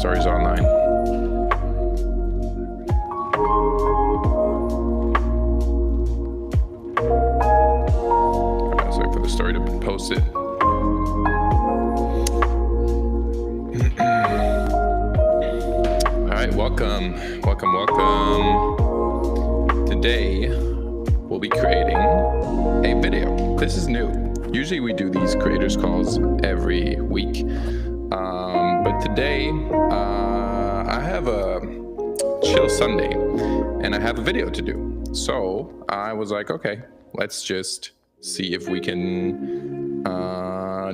stories online. Sorry for the story to post it. All right, welcome. Today we'll be creating a video. This is new. Usually we do these creators calls every week, but today I have a chill Sunday and I have a video to do. So I was like, okay, let's just see if we can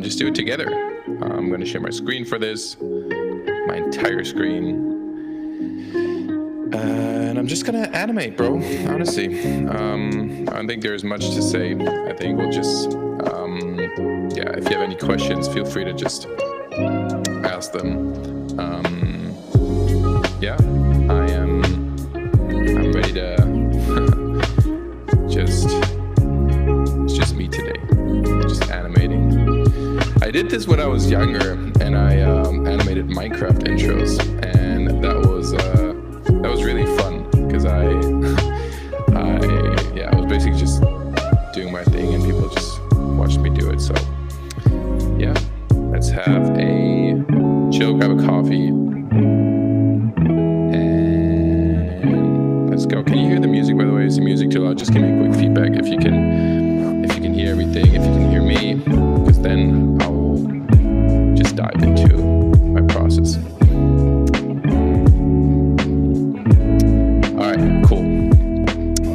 just do it together. I'm going to share my screen for this, my entire screen. And I'm just gonna animate, bro, honestly. I don't think there's much to say. I think we'll just, yeah, if you have any questions, feel free to just ask them. Yeah, I'm ready to it's just me today, just animating. I did this when I was younger, and I animated Minecraft intros, and that was really fun because I was basically just doing my thing and people just watched me do it. So yeah, let's have a chill, grab a coffee, and let's go. Can you hear the music, by the way? Is the music too loud? Just give me a quick feedback if you can hear everything, if you can hear me, because then I will just dive into my process. Cool.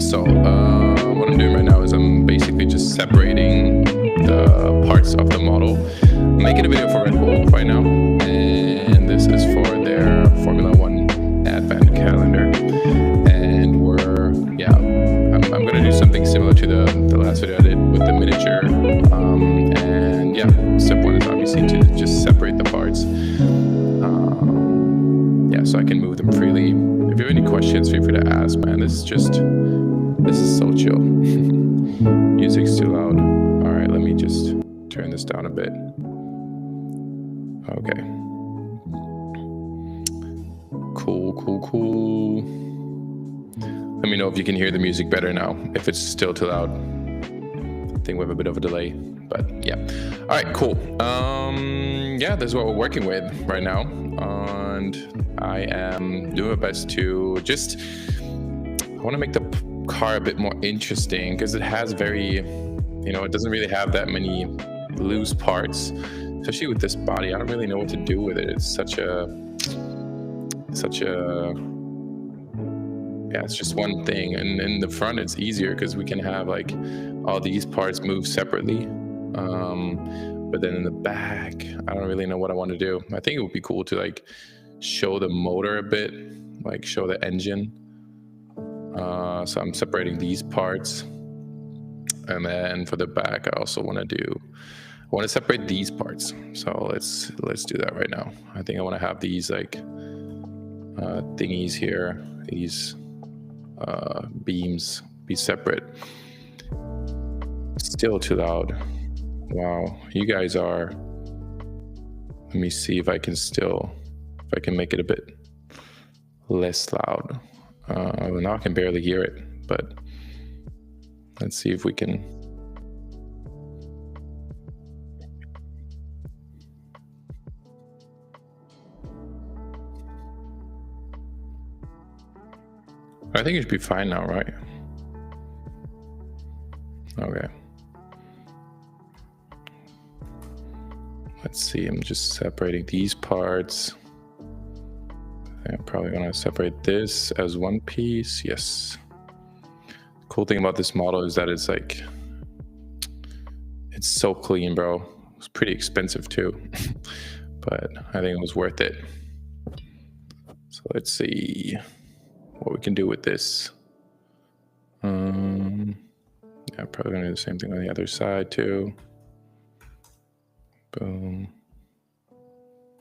So what I'm doing right now is I'm basically just separating the parts of the model. I'm making a video for Red Bull right now, and this is for their Formula One Advent calendar. And I'm gonna do something similar to the last video I did with the miniature. And yeah, step one is obviously to just separate the parts. So I can move them freely. If you have any questions, feel free to ask, man. This is so chill. Music's too loud. All right, let me just turn this down a bit. Okay. Cool. Let me know if you can hear the music better now. If it's still too loud, I think we have a bit of a delay, but yeah. All right, cool. Yeah, this is what we're working with right now. And I am doing my best to I want to make the car a bit more interesting because it has it doesn't really have that many loose parts, especially with this body. I don't really know what to do with it. It's it's just one thing. And in the front, it's easier because we can have like all these parts move separately. But then in the back, I don't really know what I want to do. I think it would be cool to like show the motor a bit, like show the engine. So I'm separating these parts. And then for the back, I also want to separate these parts. So let's do that right now. I think I want to have these like thingies here, these beams be separate. Still too loud. Wow, you guys are. Let me see if I can make it a bit less loud. Now I can barely hear it, but let's see if we can. I think it should be fine now, right? Okay. Let's see, I'm just separating these parts. I'm probably gonna separate this as one piece. Yes. Cool thing about this model is that it's so clean, bro. It's pretty expensive too, but I think it was worth it. So let's see what we can do with this. Yeah, probably gonna do the same thing on the other side too. Boom.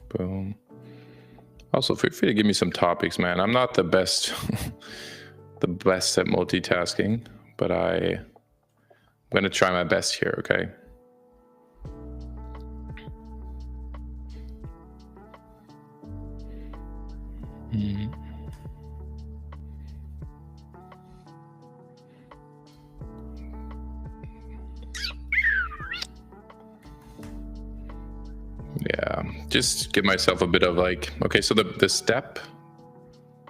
Boom. Also, feel free to give me some topics, man. I'm not the best at multitasking, but I'm gonna try my best here, okay? just give myself a bit of like, okay, so the step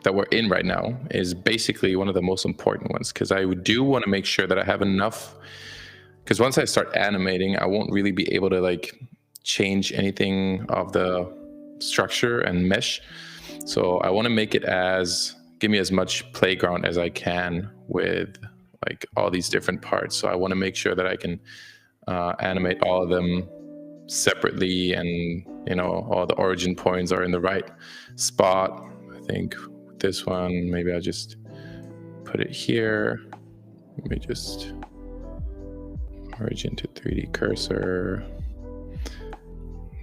that we're in right now is basically one of the most important ones, because I do want to make sure that I have enough, because once I start animating, I won't really be able to like change anything of the structure and mesh. So I want to make it give me as much playground as I can with like all these different parts. So I want to make sure that I can animate all of them separately, and all the origin points are in the right spot. I think with this one, maybe I'll just put it here. Let me just origin to 3D cursor.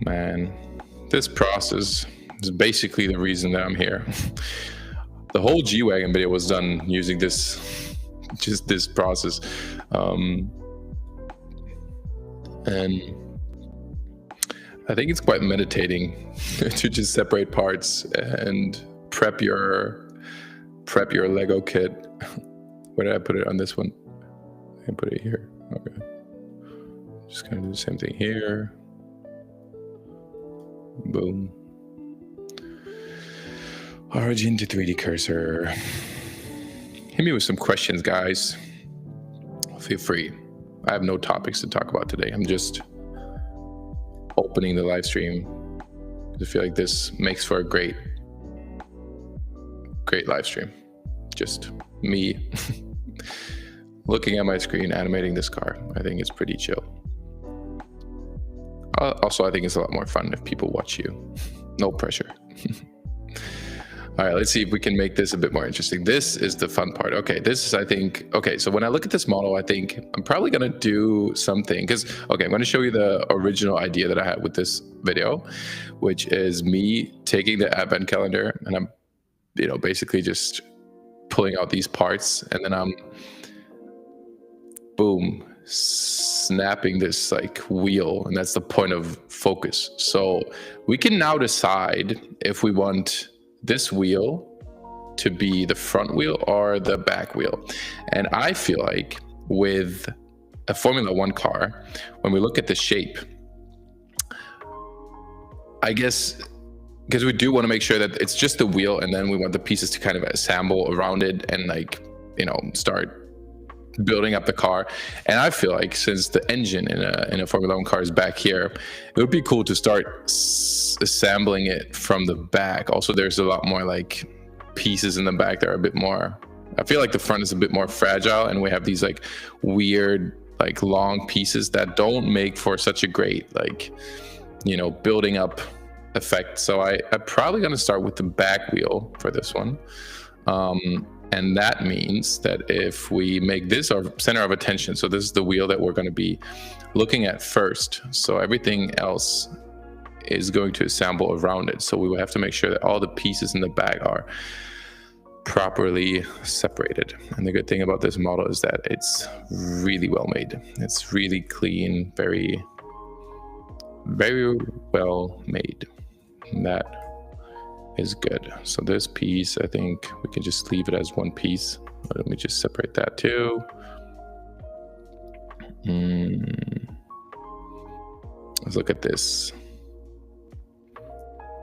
Man, this process is basically the reason that I'm here. The whole G-Wagon video was done using this process. And I think it's quite meditating to just separate parts and prep your Lego kit. Where did I put it on this one? I put it here. Okay. Just gonna do the same thing here. Boom. Origin to 3D cursor. Hit me with some questions, guys. Feel free. I have no topics to talk about today. I'm just opening the live stream. I feel like this makes for a great live stream. Just me looking at my screen, animating this car. I think it's pretty chill. Also, I think it's a lot more fun if people watch you. No pressure. All right, let's see if we can make this a bit more interesting. This is the fun part. Okay, this is, I think, okay, so when I look at this model, I think I'm probably gonna do something, because, okay, I'm gonna show you the original idea that I had with this video, which is me taking the advent calendar, and I'm, basically just pulling out these parts, and then I'm, boom, snapping this like wheel, and that's the point of focus. So we can now decide if we want this wheel to be the front wheel or the back wheel. And I feel like with a Formula One car, when we look at the shape, I guess, because we do want to make sure that it's just the wheel, and then we want the pieces to kind of assemble around it and like, start building up the car. And I feel like since the engine in a Formula One car is back here, it would be cool to start assembling it from the back. Also, there's a lot more like pieces in the back that are a bit more, I feel like the front is a bit more fragile, and we have these like weird like long pieces that don't make for such a great like building up effect. So I'm probably going to start with the back wheel for this one. And that means that if we make this our center of attention, so this is the wheel that we're going to be looking at first. So everything else is going to assemble around it. So we will have to make sure that all the pieces in the back are properly separated. And the good thing about this model is that it's really well made. It's really clean, very, very well made. And that is good. So this piece, I think we can just leave it as one piece. Let me just separate that too. Let's look at this.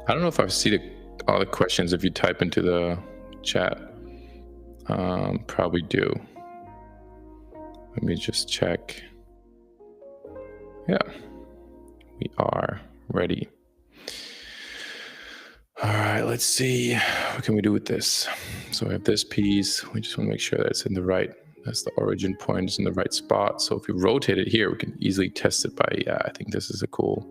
I don't know if I see all the questions if you type into the chat. Probably do. Let me just check. Yeah, we are ready. All right, let's see, what can we do with this? So we have this piece. We just want to make sure that it's in the right, that's the origin point, is in the right spot. So if we rotate it here, we can easily test it by, yeah, I think this is a cool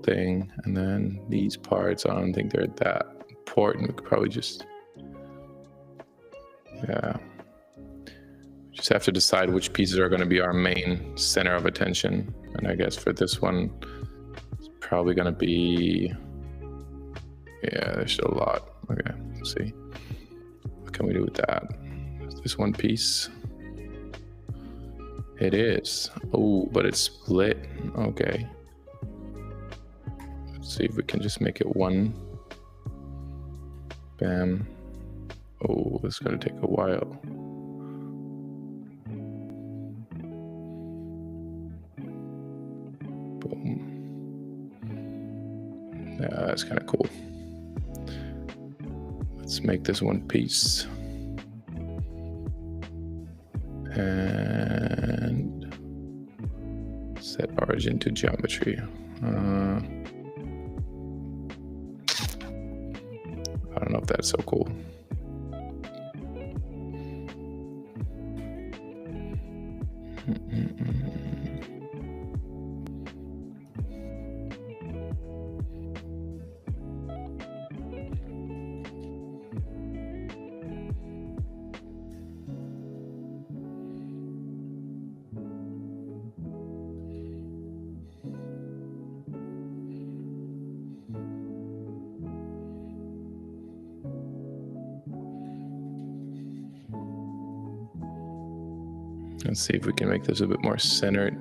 thing. And then these parts, I don't think they're that important. We could probably just, yeah. We just have to decide which pieces are going to be our main center of attention. And I guess for this one, it's probably going to be, yeah, there's a lot. Okay, let's see. What can we do with that? Is this one piece? It is. Oh, but it's split. Okay. Let's see if we can just make it one. Bam. Oh, it's gonna take a while. Boom. Yeah, that's kind of cool. Let's make this one piece. And set origin to geometry. I don't know if that's so cool. Let's see if we can make this a bit more centered.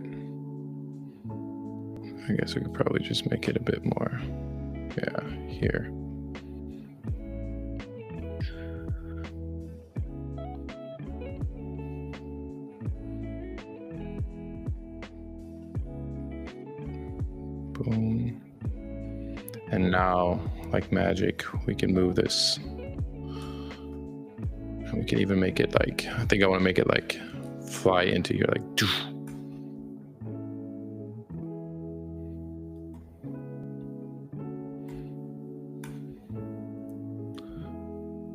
I guess we could probably just make it a bit more, yeah, here. Boom. And now, like magic, we can move this. And we can even make it like, I think I want to make it like fly into here, like doof.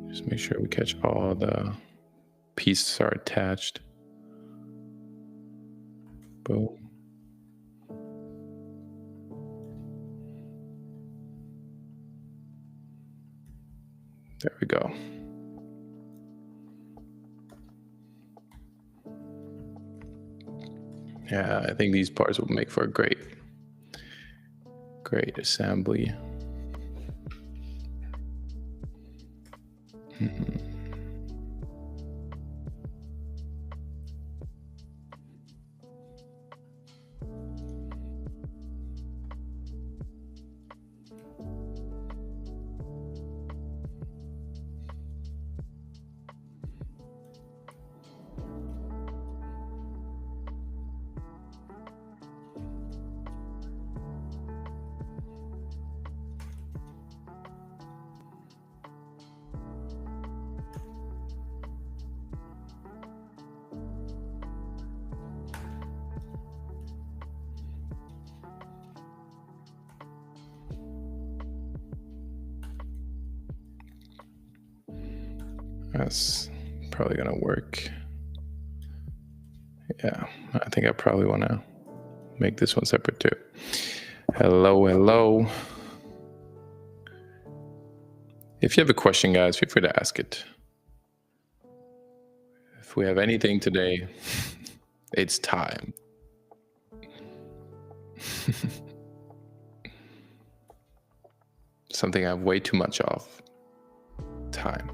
Just make sure we catch all the pieces are attached. Boom. There we go. Yeah, I think these parts will make for a great assembly. That's probably gonna work. Yeah, I think I probably want to make this one separate too. Hello. If you have a question, guys, feel free to ask it. If we have anything today, it's time. Something I have way too much of. Time.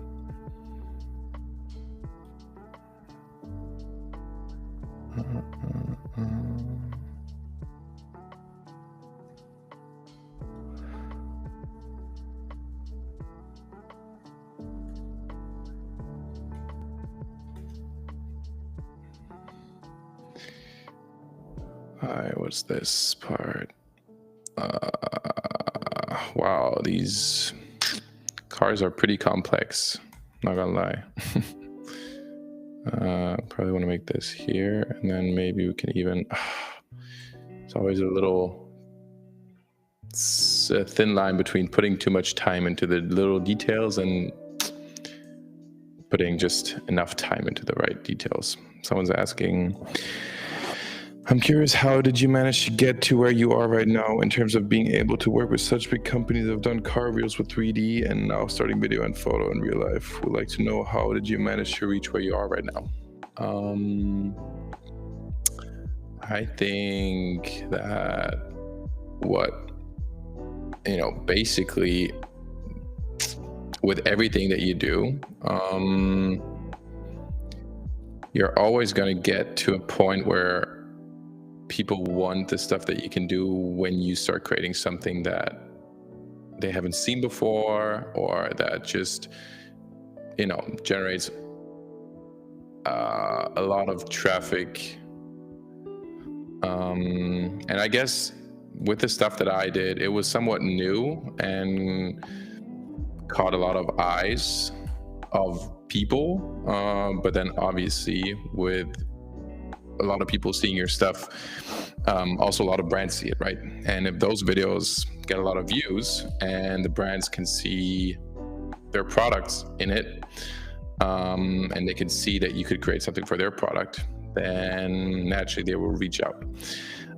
Alright, what's this part? Wow, these cars are pretty complex, not gonna lie. Probably want to make this here, and then maybe we can even it's always a thin line between putting too much time into the little details and putting just enough time into the right details. Someone's asking, I'm curious, how did you manage to get to where you are right now in terms of being able to work with such big companies that have done car reels with 3D and now starting video and photo in real life? Would like to know, how did you manage to reach where you are right now? I think that basically with everything that you do, you're always going to get to a point where people want the stuff that you can do when you start creating something that they haven't seen before, or that just generates a lot of traffic, and I guess with the stuff that I did, it was somewhat new and caught a lot of eyes of people. But then obviously with a lot of people seeing your stuff, also a lot of brands see it, right? And if those videos get a lot of views and the brands can see their products in it, and they can see that you could create something for their product, then naturally they will reach out.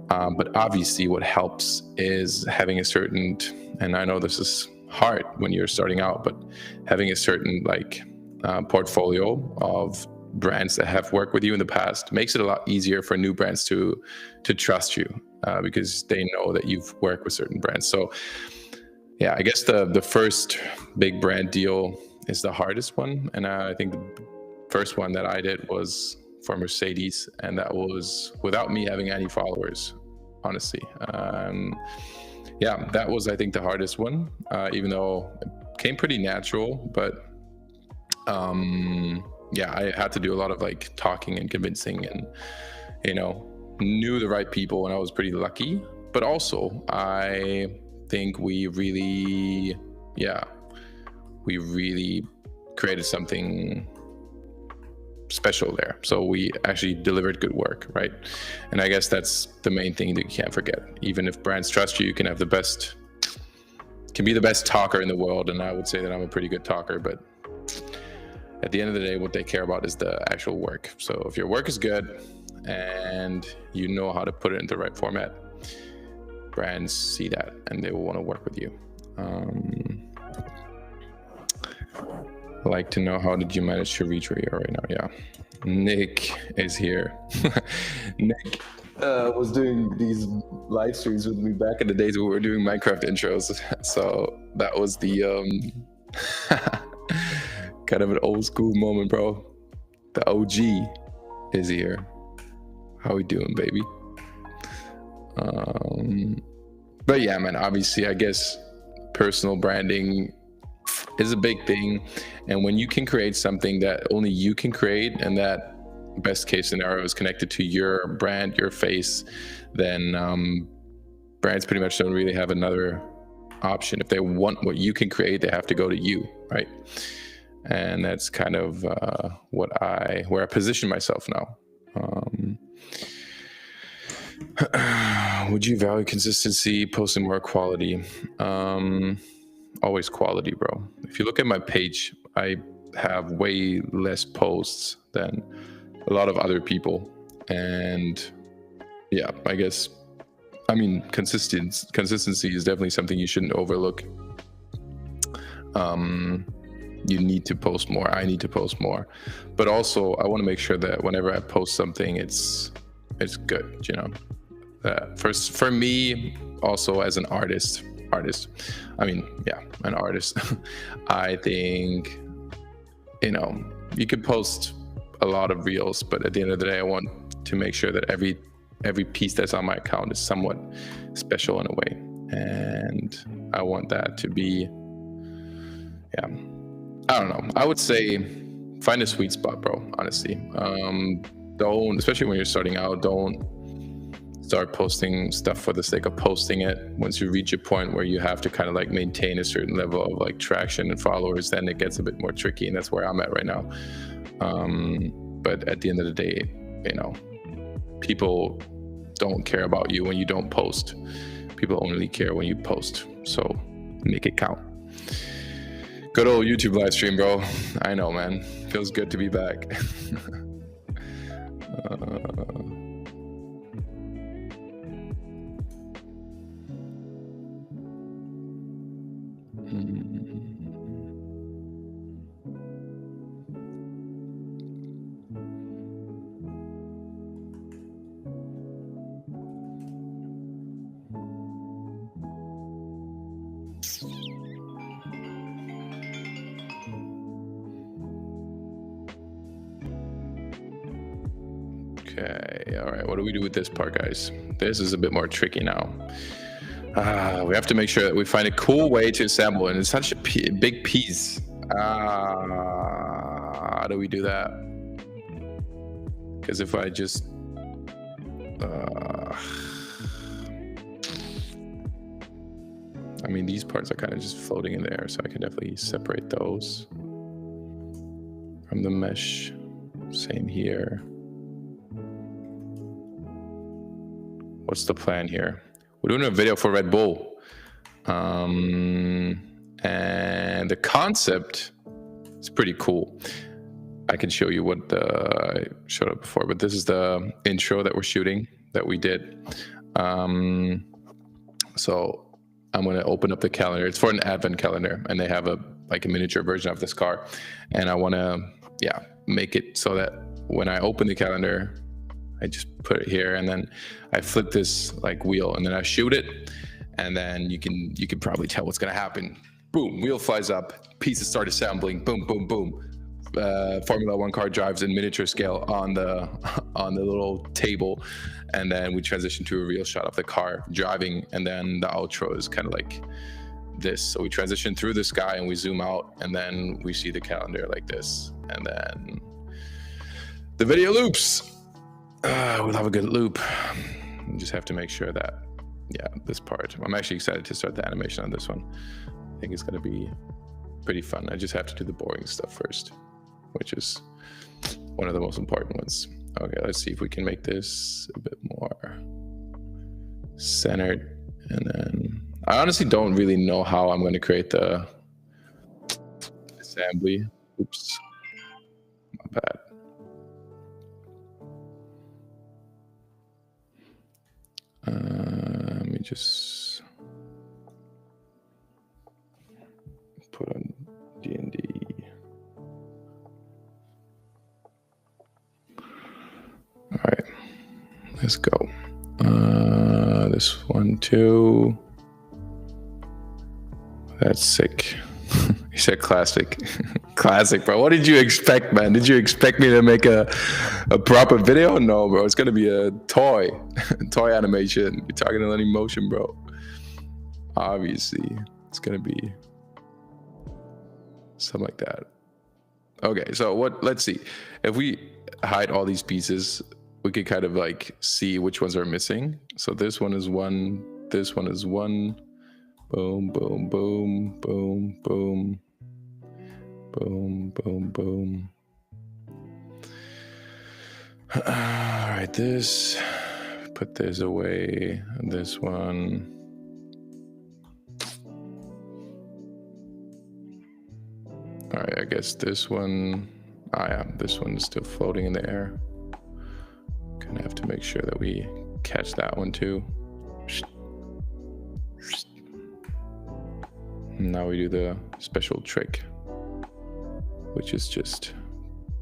But obviously what helps is having a certain, and I know this is hard when you're starting out, but having a certain like portfolio of brands that have worked with you in the past makes it a lot easier for new brands to trust you, because they know that you've worked with certain brands. So yeah, I guess the first big brand deal is the hardest one, and I think the first one that I did was for Mercedes, and that was without me having any followers, honestly. Yeah, that was, I think, the hardest one, even though it came pretty natural. But yeah, I had to do a lot of like talking and convincing, and knew the right people, and I was pretty lucky. But also I think we really created something special there. So we actually delivered good work, right? And I guess that's the main thing that you can't forget. Even if brands trust you, you can have be the best talker in the world, and I would say that I'm a pretty good talker, but at the end of the day, what they care about is the actual work. So if your work is good and you know how to put it into the right format, brands see that and they will want to work with you. I'd like to know, how did you manage to reach where you are right now? Yeah, Nick is here. Nick was doing these live streams with me back in the days when we were doing Minecraft intros. So that was the kind of an old school moment, bro. The OG is here. How we doing, baby? But yeah, man, obviously I guess personal branding is a big thing, and when you can create something that only you can create, and that best case scenario is connected to your brand, your face, then brands pretty much don't really have another option. If they want what you can create, they have to go to you, right? And that's kind of where I position myself now. Would you value consistency, posting more quality? Always quality, bro. If you look at my page, I have way less posts than a lot of other people, and yeah, I guess, I mean, consistency is definitely something you shouldn't overlook. You need to post more. I need to post more, but also I want to make sure that whenever I post something, it's good. First, for me, also as an artist, an artist. I think, you could post a lot of reels, but at the end of the day, I want to make sure that every piece that's on my account is somewhat special in a way, and I want that to be, I don't know. I would say find a sweet spot, bro. Honestly, don't, especially when you're starting out, don't start posting stuff for the sake of posting it. Once you reach a point where you have to kind of like maintain a certain level of like traction and followers, then it gets a bit more tricky, and that's where I'm at right now. But at the end of the day, people don't care about you when you don't post. People only care when you post. So make it count. Good old YouTube live stream, bro. I know, man. Feels good to be back. Okay, all right, what do we do with this part, guys? This is a bit more tricky now. We have to make sure that we find a cool way to assemble, and it's such a big piece. How do we do that? Because if I just I mean, these parts are kind of just floating in there, so I can definitely separate those from the mesh. Same here. What's the plan here? We're doing a video for Red Bull. And the concept is pretty cool. I can show you what I showed up before, but this is the intro that we're shooting that we did. So I'm going to open up the calendar. It's for an advent calendar, and they have a miniature version of this car. And I want to, make it so that when I open the calendar, I just put it here, and then I flip this wheel, and then I shoot it, and then you can probably tell what's going to happen. Boom, wheel flies up, pieces start assembling. Boom, boom, boom. Formula One car drives in miniature scale on the little table, and then we transition to a real shot of the car driving, and then the outro is kind of like this. So we transition through the sky and we zoom out, and then we see the calendar like this, and then the video loops. We'll have a good loop. You just have to make sure that this part. I'm actually excited to start the animation on this one. I think it's going to be pretty fun. I just have to do the boring stuff first, which is one of the most important ones. Okay, let's see if we can make this a bit more centered. And then I honestly don't really know how I'm going to create the assembly. Oops, my bad. Let me just put on D&D. All right, let's go. This one too. That's sick. You said classic. Classic, bro. What did you expect, man? Did you expect me to make a proper video? No, bro. It's gonna be a toy animation. You're talking about emotion, bro. Obviously, it's gonna be something like that. Okay, so let's see. If we hide all these pieces, we could kind of see which ones are missing. So this one is one. This one is one. Boom, boom, boom, boom, boom. Boom, boom, boom. All right, put this away. This one. All right, I guess this one. This one is still floating in the air. Gonna have to make sure that we catch that one too. Now we do the special trick, which is just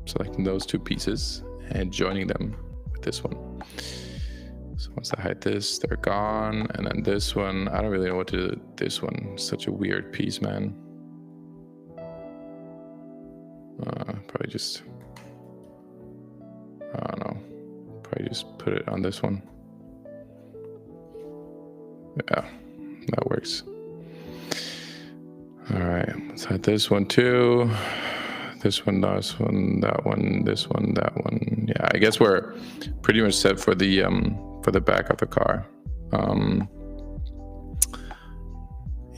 selecting those two pieces and joining them with this one. So once I hide this, they're gone. And then this one, I don't really know what to do with this one. Such a weird piece, man. Probably just, I don't know. Probably just put it on this one. Yeah, that works. All right, let's hide this one too. This one, this one, that one, this one, that one. Yeah, I guess we're pretty much set for the back of the car.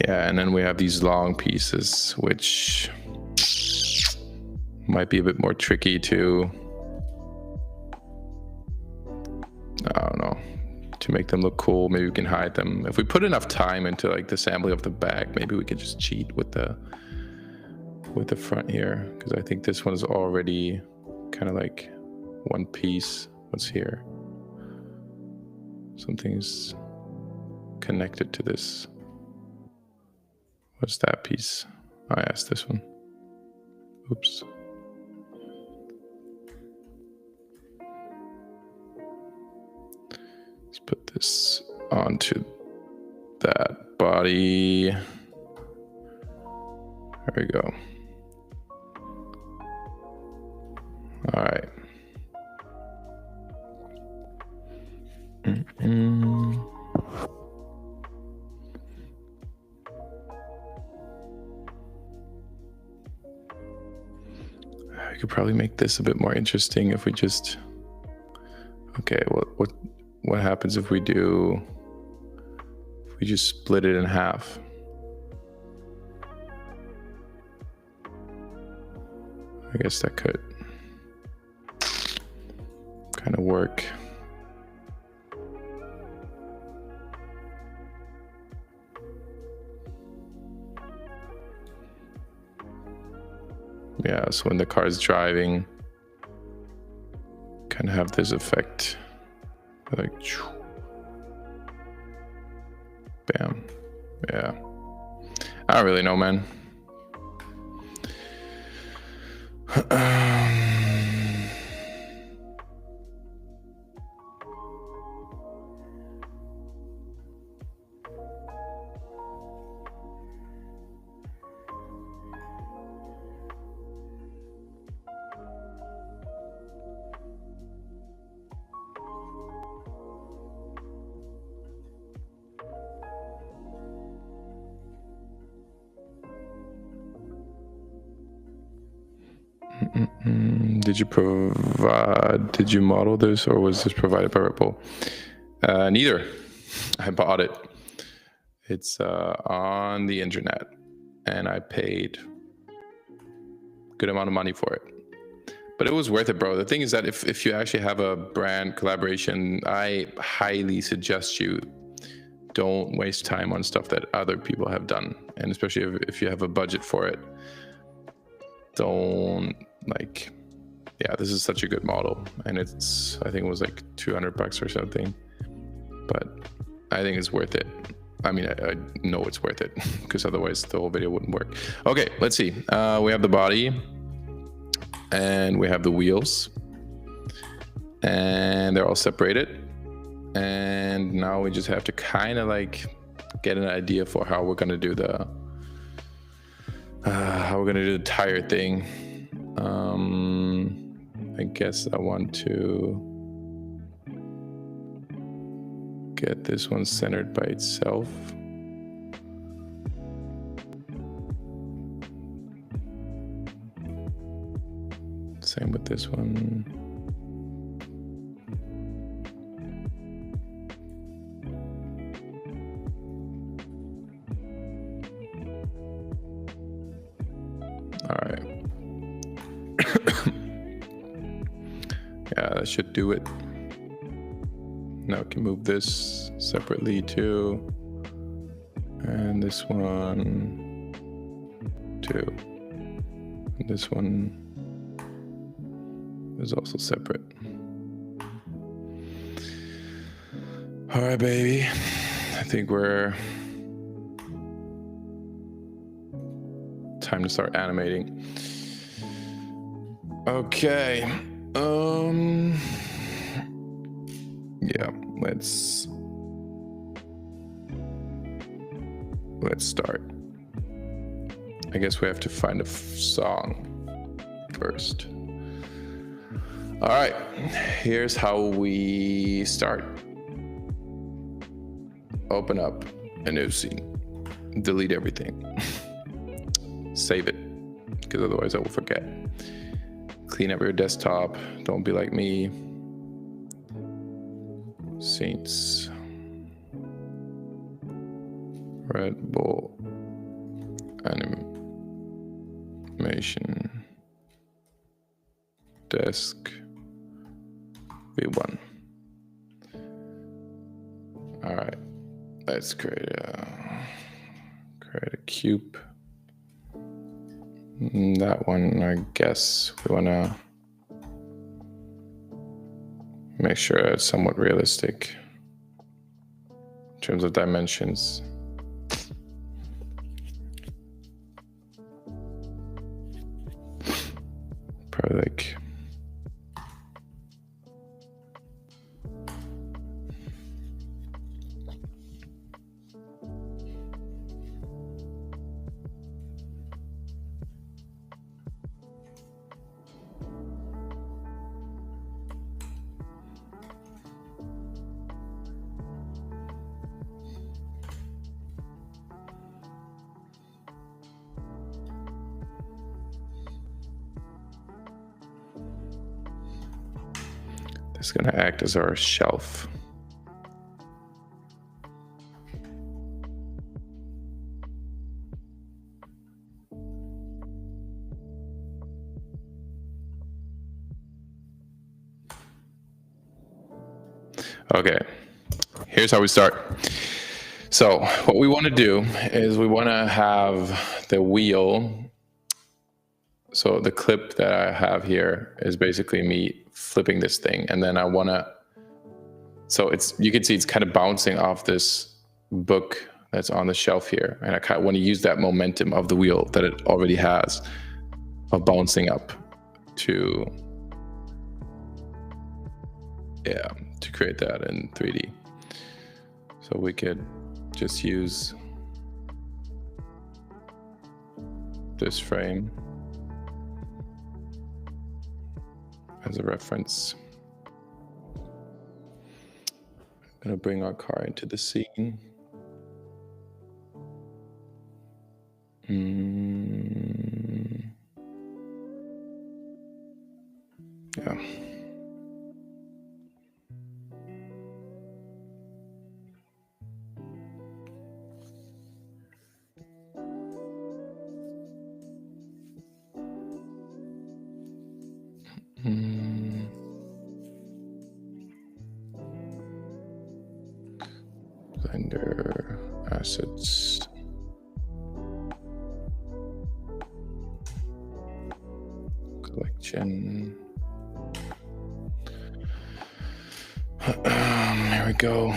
Yeah, and then we have these long pieces, which might be a bit more tricky to, I don't know, to make them look cool. Maybe we can hide them. If we put enough time into the assembly of the back, maybe we could just cheat with the front here, because I think this one is already kind of one piece. What's here? Something's connected to this. What's that piece? Oh, yeah, it's this one. Oops. Let's put this onto that body. There we go. All right. I could probably make this a bit more interesting if we just. Okay, what happens if we just split it in half? I guess that could kind of work. Yeah, so when the car is driving, kind of have this effect, like, bam. Yeah, I don't really know, man. Did you model this, or was this provided by Red Bull? Neither. I bought it. It's on the internet, and I paid a good amount of money for it. But it was worth it, bro. The thing is that if you actually have a brand collaboration, I highly suggest you don't waste time on stuff that other people have done. And especially if you have a budget for it, don't, like, yeah, this is such a good model. And it's, I think it was like $200 or something. But I think it's worth it. I mean, I know it's worth it because otherwise the whole video wouldn't work. Okay, let's see. We have the body and we have the wheels and they're all separated. And now we just have to kind of like get an idea for how we're gonna do the tire thing. I guess I want to get this one centered by itself. Same with this one. All right. Yeah, that should do it. Now we can move this separately too. And this one too. And this one is also separate. All right, baby. I think we're time to start animating. Okay. Yeah, let's start. I guess we have to find a song first. All right, here's how we start. Open up a new scene. Delete everything. Save it, because otherwise I will forget. Clean up your desktop. Don't be like me. Saints. Red Bull animation desk V1. All right, let's create a cube. That one, I guess we want to make sure it's somewhat realistic in terms of dimensions. Probably like it's going to act as our shelf. Okay, here's how we start. So what we want to do is we want to have the wheel. So the clip that I have here is basically me flipping this thing, and then I want to, so it's, you can see it's kind of bouncing off this book that's on the shelf here, and I kind of want to use that momentum of the wheel that it already has of bouncing up to, yeah, to create that in 3D. So we could just use this frame as a reference. I'm gonna bring our car into the scene. Yeah. Blender assets. Collection. Here we go.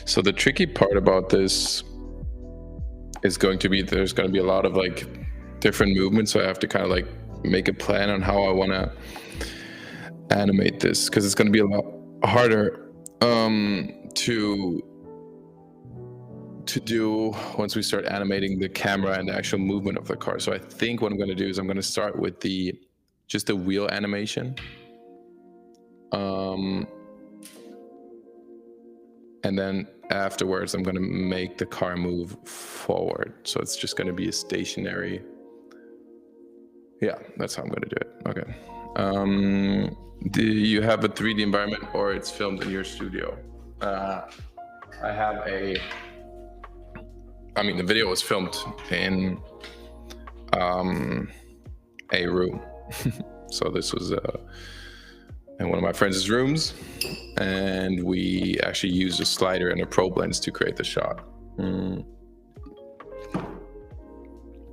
So the tricky part about this is going to be, there's going to be a lot of like different movements. So I have to kind of like make a plan on how I want to animate this, because it's going to be a lot harder to do once we start animating the camera and the actual movement of the car. So I think what I'm going to do is I'm going to start with just the wheel animation. And then afterwards, I'm going to make the car move forward. So it's just going to be a stationary. Yeah, that's how I'm going to do it. Okay. Do you have a 3D environment, or it's filmed in your studio? I have the video was filmed in a room. So this was in one of my friends' rooms, and we actually used a slider and a probe lens to create the shot.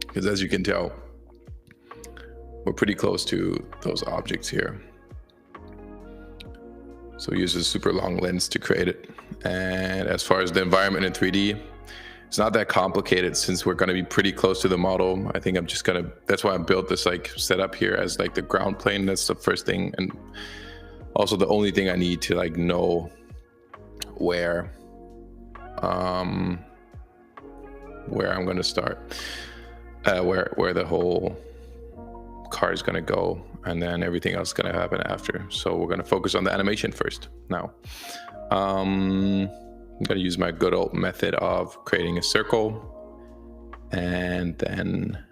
Because as you can tell, we're pretty close to those objects here. So we use a super long lens to create it. And as far as the environment in 3D, it's not that complicated since we're going to be pretty close to the model. I think I'm just going to, that's why I built this like setup here as like the ground plane. That's the first thing. And also the only thing I need to like know where I'm going to start, where the whole car is going to go, and then everything else is going to happen after. So we're going to focus on the animation first now. I'm going to use my good old method of creating a circle and then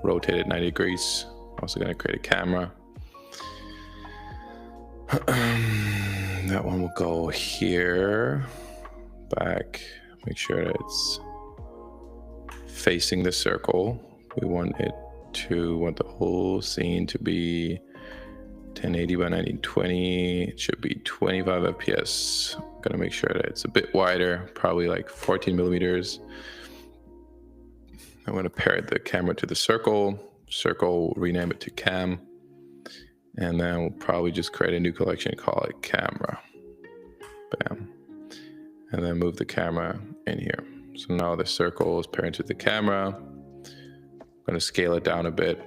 rotate it 90 degrees. Also going to create a camera. That one will go here, back, make sure that it's facing the circle. We want the whole scene to be 1080 by 1920. It should be 25 FPS. I'm gonna make sure that it's a bit wider, probably like 14 millimeters. I'm gonna pair the camera to the circle, rename it to cam, and then we'll probably just create a new collection and call it camera. Bam. And then move the camera in here. So now the circle is paired to the camera. I'm going to scale it down a bit.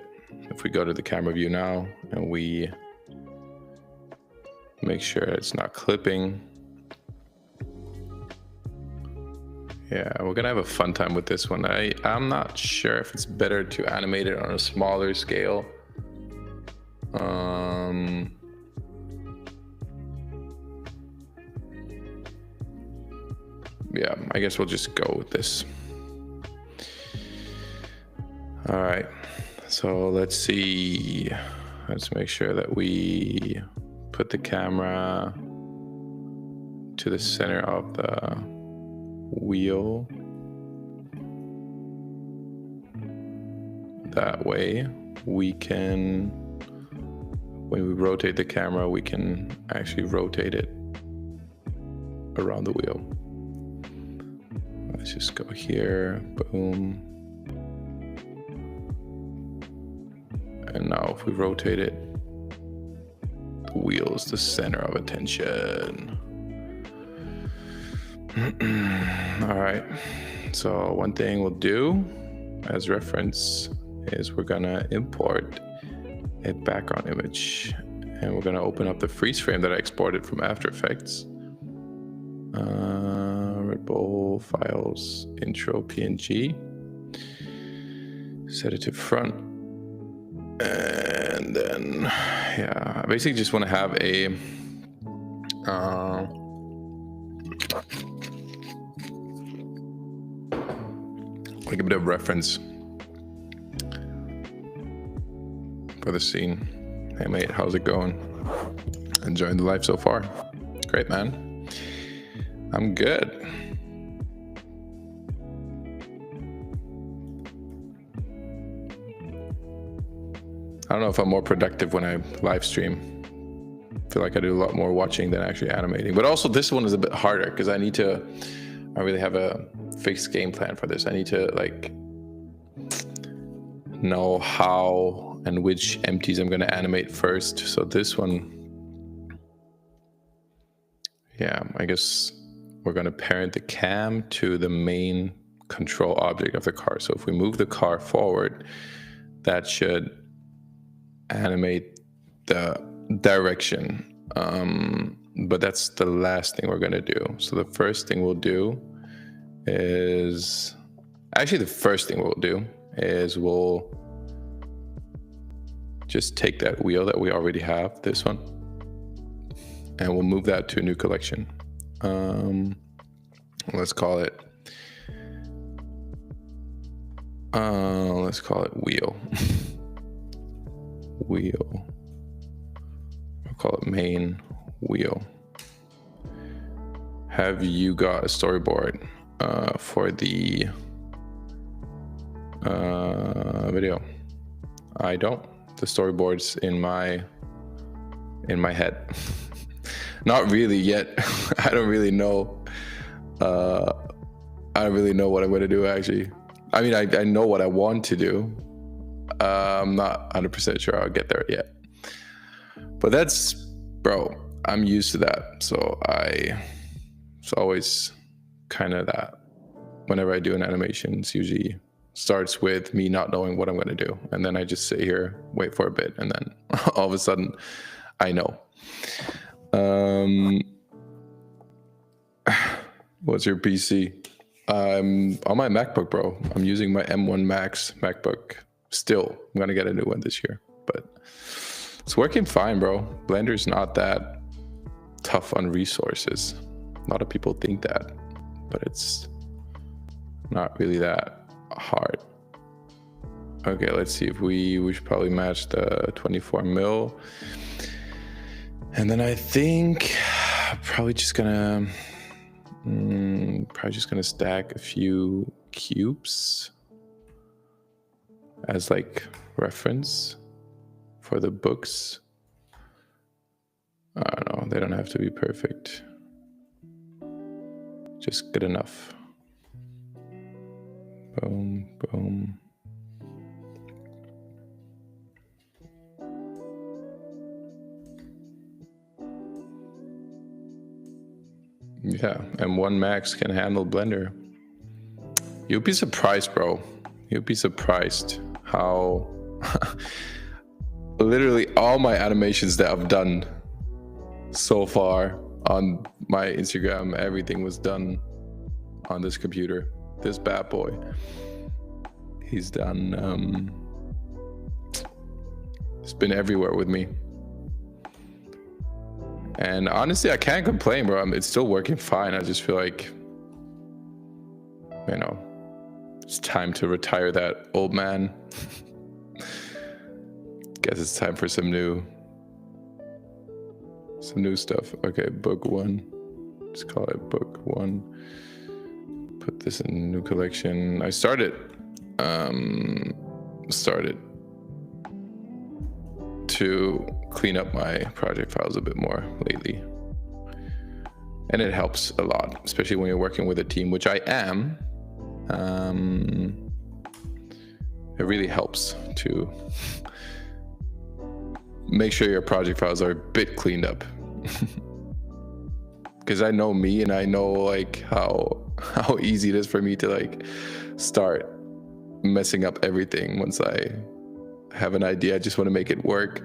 If we go to the camera view now and we Make sure it's not clipping. Yeah, we're gonna have a fun time with this one. I'm not sure if it's better to animate it on a smaller scale. Yeah, I guess we'll just go with this. All right, so let's see. Let's make sure that we put the camera to the center of the wheel. That way we can, when we rotate the camera, we can actually rotate it around the wheel. Let's just go here, boom. And now if we rotate it, the wheel is the center of attention. All right, so one thing we'll do as reference is we're gonna import a background image, and we're gonna open up the freeze frame that I exported from After Effects. Red Bull files, intro PNG, set it to front, and then yeah, I basically just want to have a like a bit of reference for the scene. Hey mate, how's it going? Enjoying the life so far? Great, man. I'm good. I don't know if I'm more productive when I live stream. I feel like I do a lot more watching than actually animating. But also this one is a bit harder because I really have a fixed game plan for this. I need to like know how and which empties I'm going to animate first. So this one, yeah, I guess we're going to parent the cam to the main control object of the car. So if we move the car forward, that should animate the direction. But that's the last thing we're going to do. So the first thing we'll do is, actually the first thing we'll do is we'll just take that wheel that we already have, this one, and we'll move that to a new collection. Let's call it wheel. Wheel. We'll call it main wheel. Have you got a storyboard for the video? I don't. The storyboard's in my head. Not really yet. I don't really know. I don't really know what I'm gonna do actually. I mean, I know what I want to do. I'm not 100% sure I'll get there yet. But that's, bro, I'm used to that. So it's always kind of that. Whenever I do an animation, it's usually starts with me not knowing what I'm going to do. And then I just sit here, wait for a bit, and then all of a sudden I know. What's your PC? I'm on my MacBook, bro. I'm using my M1 Max MacBook. Still, I'm going to get a new one this year. But it's working fine, bro. Blender's not that tough on resources. A lot of people think that, but it's not really that hard. Okay, let's see if we should probably match the 24 mil. And then I think probably just gonna stack a few cubes as like reference for the books. I don't know, they don't have to be perfect. Just good enough. Boom, boom. Yeah, M1 Max can handle Blender. You'll be surprised, bro. You'll be surprised how literally all my animations that I've done so far on my Instagram, everything was done on this computer. This bad boy. He's done. It's been everywhere with me. And honestly, I can't complain, bro. It's still working fine. I just feel like, you know, it's time to retire that old man. Guess it's time for some new stuff. Okay, book 1. Let's call it book 1. Put this in new collection. I started to clean up my project files a bit more lately, and it helps a lot, especially when you're working with a team, which I am. It really helps to make sure your project files are a bit cleaned up. Because I know me, and I know like how easy it is for me to like start messing up everything. Once I have an idea, I just want to make it work.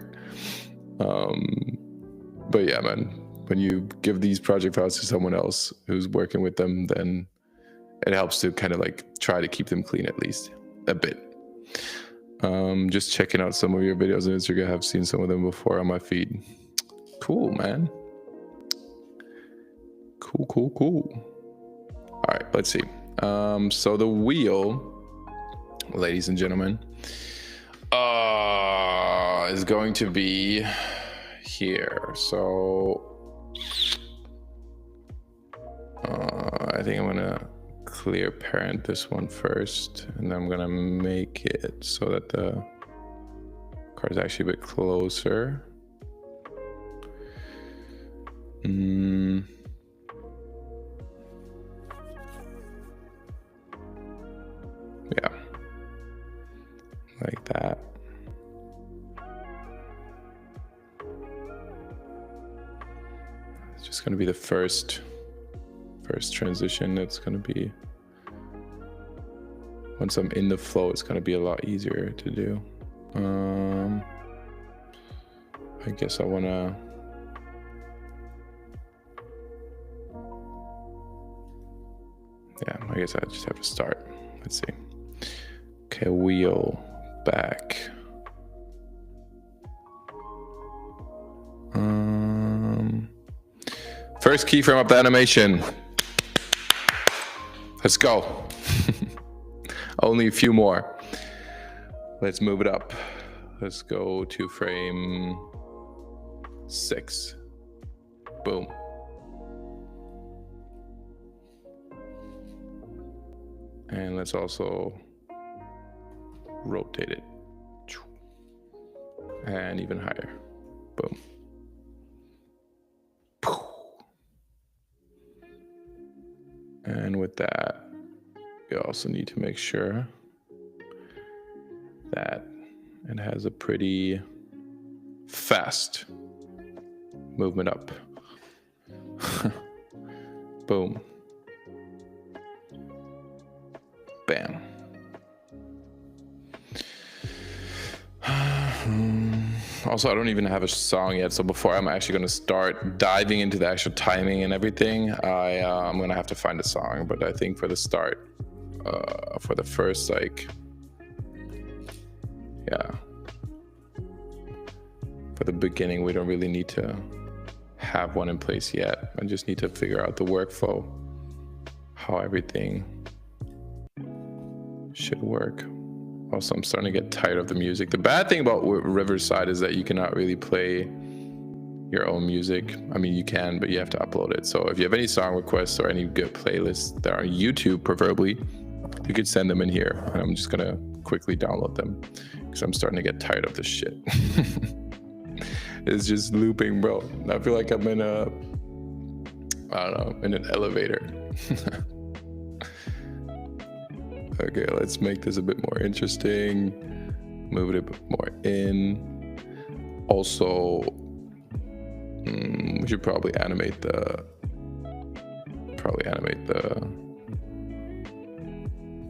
But yeah, man, when you give these project files to someone else who's working with them, then it helps to kind of like try to keep them clean, at least a bit. Just checking out some of your videos on Instagram. I've seen some of them before on my feed. Cool, man. Cool. All right, let's see. So the wheel, ladies and gentlemen, is going to be here. So I think I'm gonna clear parent this one first, and then I'm gonna make it so that the card is actually a bit closer. Yeah, like that. It's just going to be the first transition. It's going to be, once I'm in the flow, it's going to be a lot easier to do. I guess I want to, yeah, I guess I just have to start. Let's see. Okay, wheel back. First keyframe up the animation. Let's go. Only a few more. Let's move it up. Let's go to frame 6. Boom. And let's also rotate it. And even higher. Boom. And with that, we also need to make sure that it has a pretty fast movement up. Boom. Bam. Also, I don't even have a song yet, so before I'm actually going to start diving into the actual timing and everything, I'm going to have to find a song. But I think for the start, for the first, like, yeah, for the beginning, we don't really need to have one in place yet. I just need to figure out the workflow, how everything should work. Also, I'm starting to get tired of the music. The bad thing about Riverside is that you cannot really play your own music. I mean, you can, but you have to upload it. So if you have any song requests or any good playlists that are on YouTube, preferably, you could send them in here. And I'm just gonna quickly download them because I'm starting to get tired of this shit. It's just looping, bro. I feel like I'm in a, I don't know, in an elevator. Okay, let's make this a bit more interesting. Move it a bit more in. Also, we should probably animate the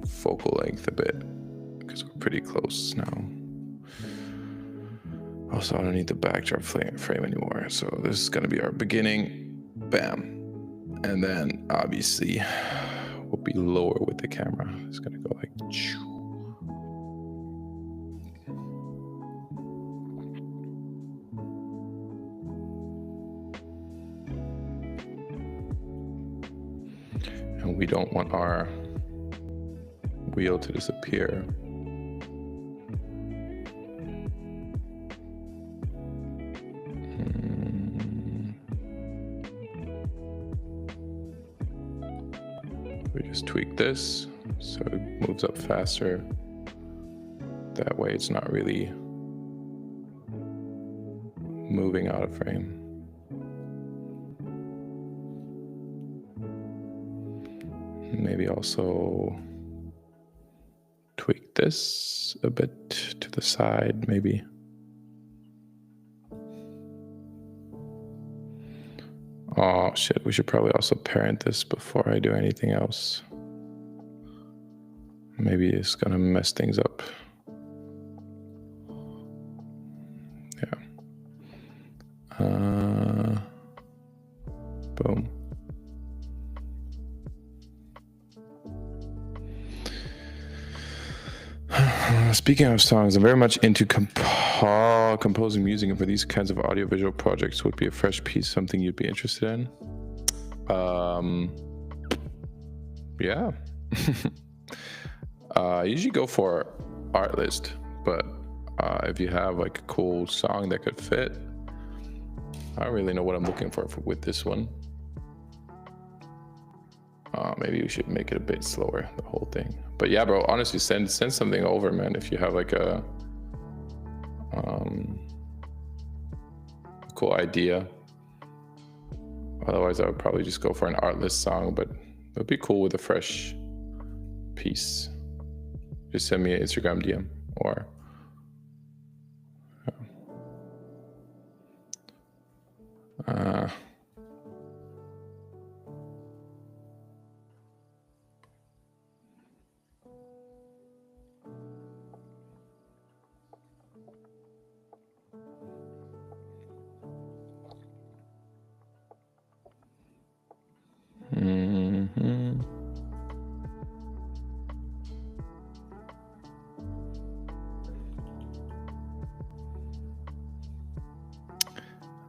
focal length a bit because we're pretty close now. Also, I don't need the backdrop frame anymore. So this is going to be our beginning. Bam. And then obviously we'll be lower with the camera. It's going to go like... And we don't want our wheel to disappear. We just tweak this so it moves up faster. That way it's not really moving out of frame. Maybe also tweak this a bit to the side, maybe. Oh shit, we should probably also parent this before I do anything else. Maybe it's gonna mess things up. Yeah. Boom. Speaking of songs, I'm very much into composing music, and for these kinds of audiovisual projects, would be a fresh piece something you'd be interested in? Yeah. I usually go for Artlist, but if you have like a cool song that could fit, I don't really know what I'm looking for with this one. Maybe we should make it a bit slower, the whole thing. But yeah, bro, honestly, send something over, man, if you have like a cool idea. Otherwise, I would probably just go for an Artlist song, but it would be cool with a fresh piece. Just send me an Instagram DM or...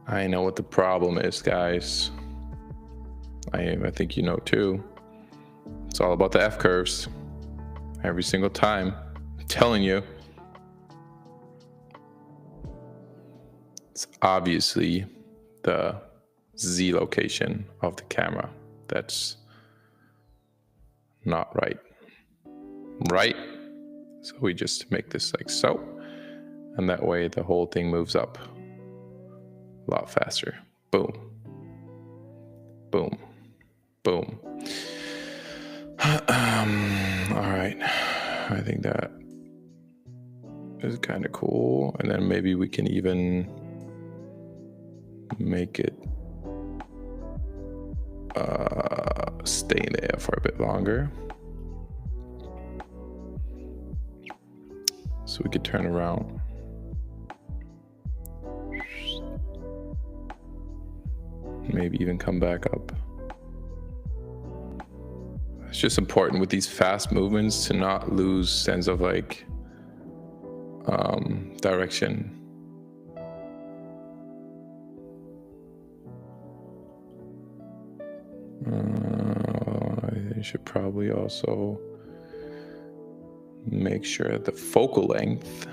I know what the problem is, guys. I think you know too. It's all about the F curves. Every single time. I'm telling you. It's obviously the Z location of the camera that's not right. Right? So we just make this like so. And that way the whole thing moves up a lot faster. Boom. Boom. Boom. All right. I think that is kind of cool. And then maybe we can even make it stay there for a bit longer. So we could turn around. Maybe even come back up. It's just important with these fast movements to not lose sense of like direction. I should probably also make sure that the focal length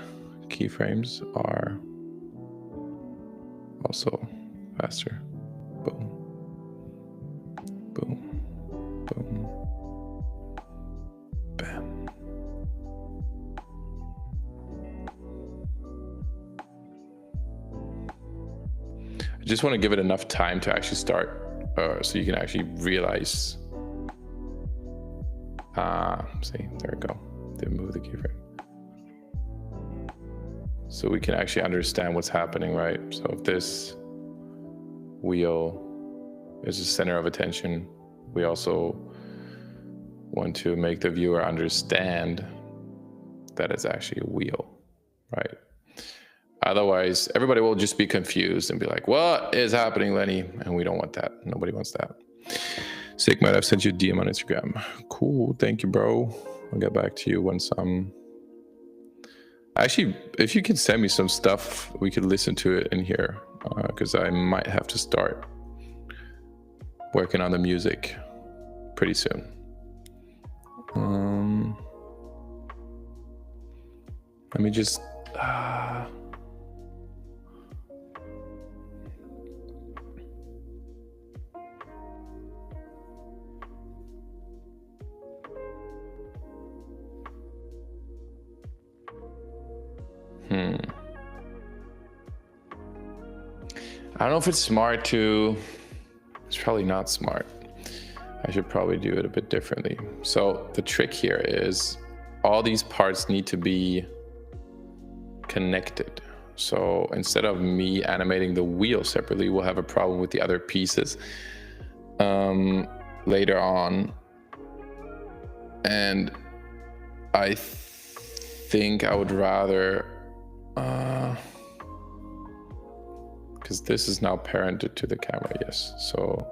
keyframes are also faster. Boom. Boom. Boom. Bam. I just want to give it enough time to actually start so you can actually realize. See, there we go. Didn't move the keyframe. So we can actually understand what's happening, right? So if this wheel is the center of attention, we also want to make the viewer understand that it's actually a wheel, right? Otherwise, everybody will just be confused and be like, what is happening, Lenny? And we don't want that. Nobody wants that. Sigmund, I've sent you a DM on Instagram. Cool. Thank you, bro. I'll get back to you once I'm... Actually, if you could send me some stuff, we could listen to it in here. Because I might have to start working on the music pretty soon. Let me just... I don't know if it's smart to... It's probably not smart. I should probably do it a bit differently. So the trick here is all these parts need to be connected. So instead of me animating the wheel separately, we'll have a problem with the other pieces later on. And I think I would rather... because this is now parented to the camera, yes. So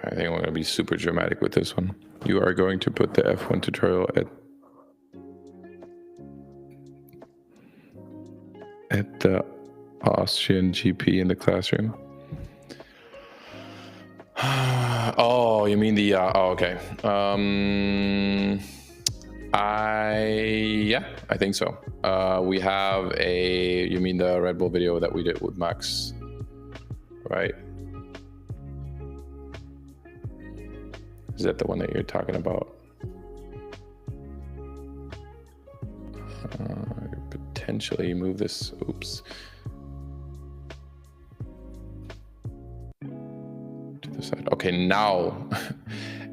I think I'm going to be super dramatic with this one. You are going to put the F1 tutorial at the Austrian GP in the classroom. Oh, you mean the... oh, okay. I think so. We have a... You mean the Red Bull video that we did with Max, right? Is that the one that you're talking about? Potentially move this. Oops. To the side. Okay, now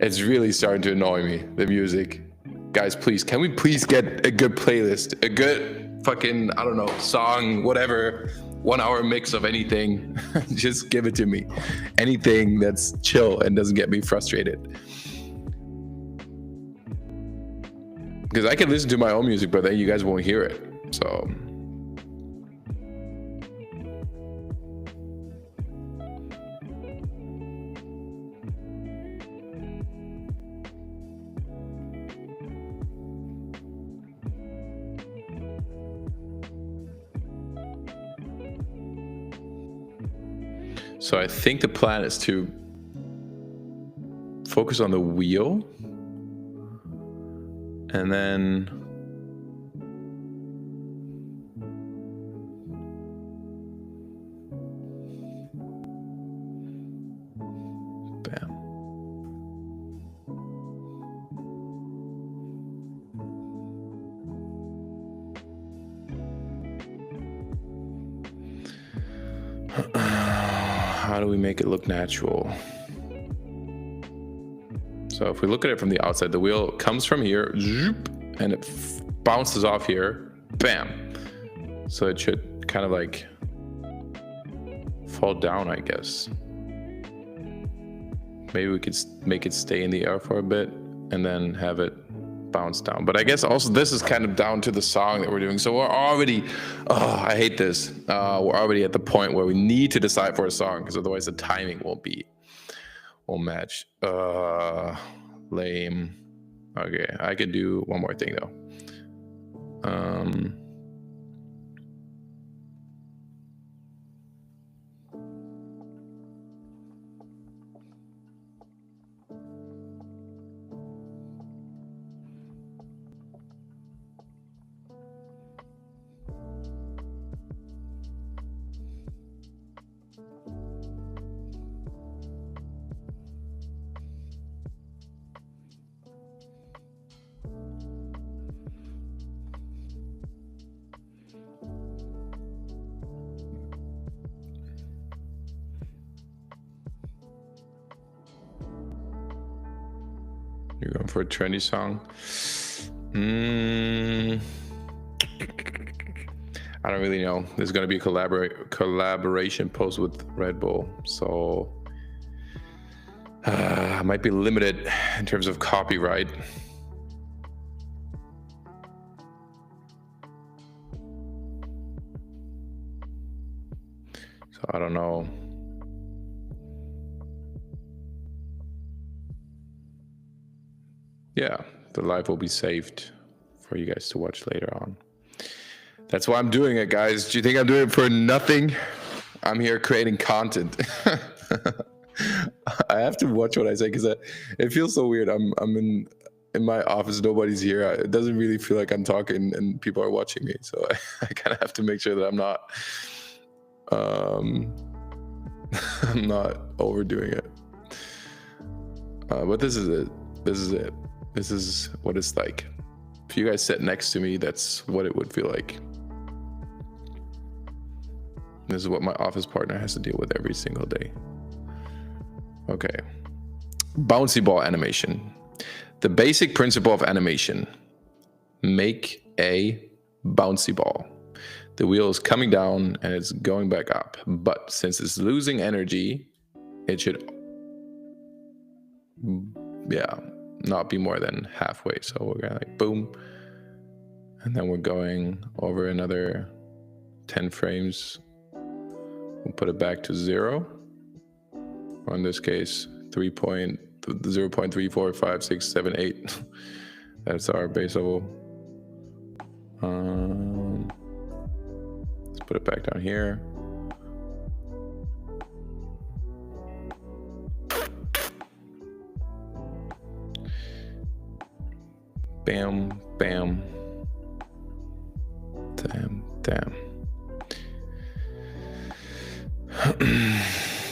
it's really starting to annoy me. The music, guys. Please, can we please get a good playlist, a good fucking, I don't know, song, whatever, 1 hour mix of anything. Just give it to me. Anything that's chill and doesn't get me frustrated. Because I can listen to my own music, but then you guys won't hear it. So I think the plan is to focus on the wheel. And then bam. How do we make it look natural? So if we look at it from the outside, the wheel comes from here, and it bounces off here, bam. So it should kind of like fall down, I guess. Maybe we could make it stay in the air for a bit and then have it bounce down. But I guess also this is kind of down to the song that we're doing. So we're already, oh, I hate this. We're already at the point where we need to decide for a song because otherwise the timing won't match. Lame. Okay, I could do one more thing though. You're going for a trendy song. I don't really know. There's going to be a collaboration post with Red Bull, so I might be limited in terms of copyright. So I don't know. Yeah, the live will be saved for you guys to watch later on. That's why I'm doing it, guys. Do you think I'm doing it for nothing? I'm here creating content. I have to watch what I say because it feels so weird. I'm in my office, nobody's here. It doesn't really feel like I'm talking and people are watching me. So I kind of have to make sure that I'm not overdoing it. But this is it. This is it. This is what it's like. If you guys sit next to me, that's what it would feel like. This is what my office partner has to deal with every single day. Okay. Bouncy ball animation. The basic principle of animation. Make a bouncy ball. The wheel is coming down and it's going back up. But since it's losing energy, it should, not be more than halfway. So we're going like boom. And then we're going over another 10 frames. We'll put it back to 0. Or in this case, 0.345678. That's our base level. Let's put it back down here. Bam, bam. Damn, damn.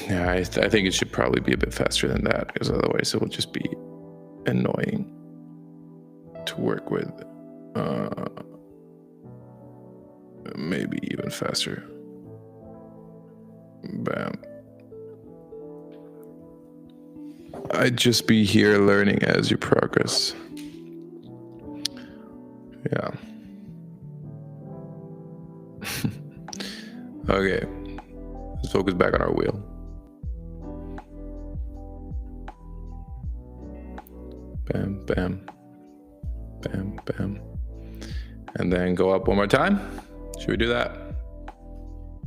Yeah, I think it should probably be a bit faster than that, because otherwise it will just be annoying to work with. Maybe even faster. Bam. I'd just be here learning as you progress. Yeah. Okay. Let's focus back on our wheel. Bam, bam, bam, bam. And then go up one more time. Should we do that?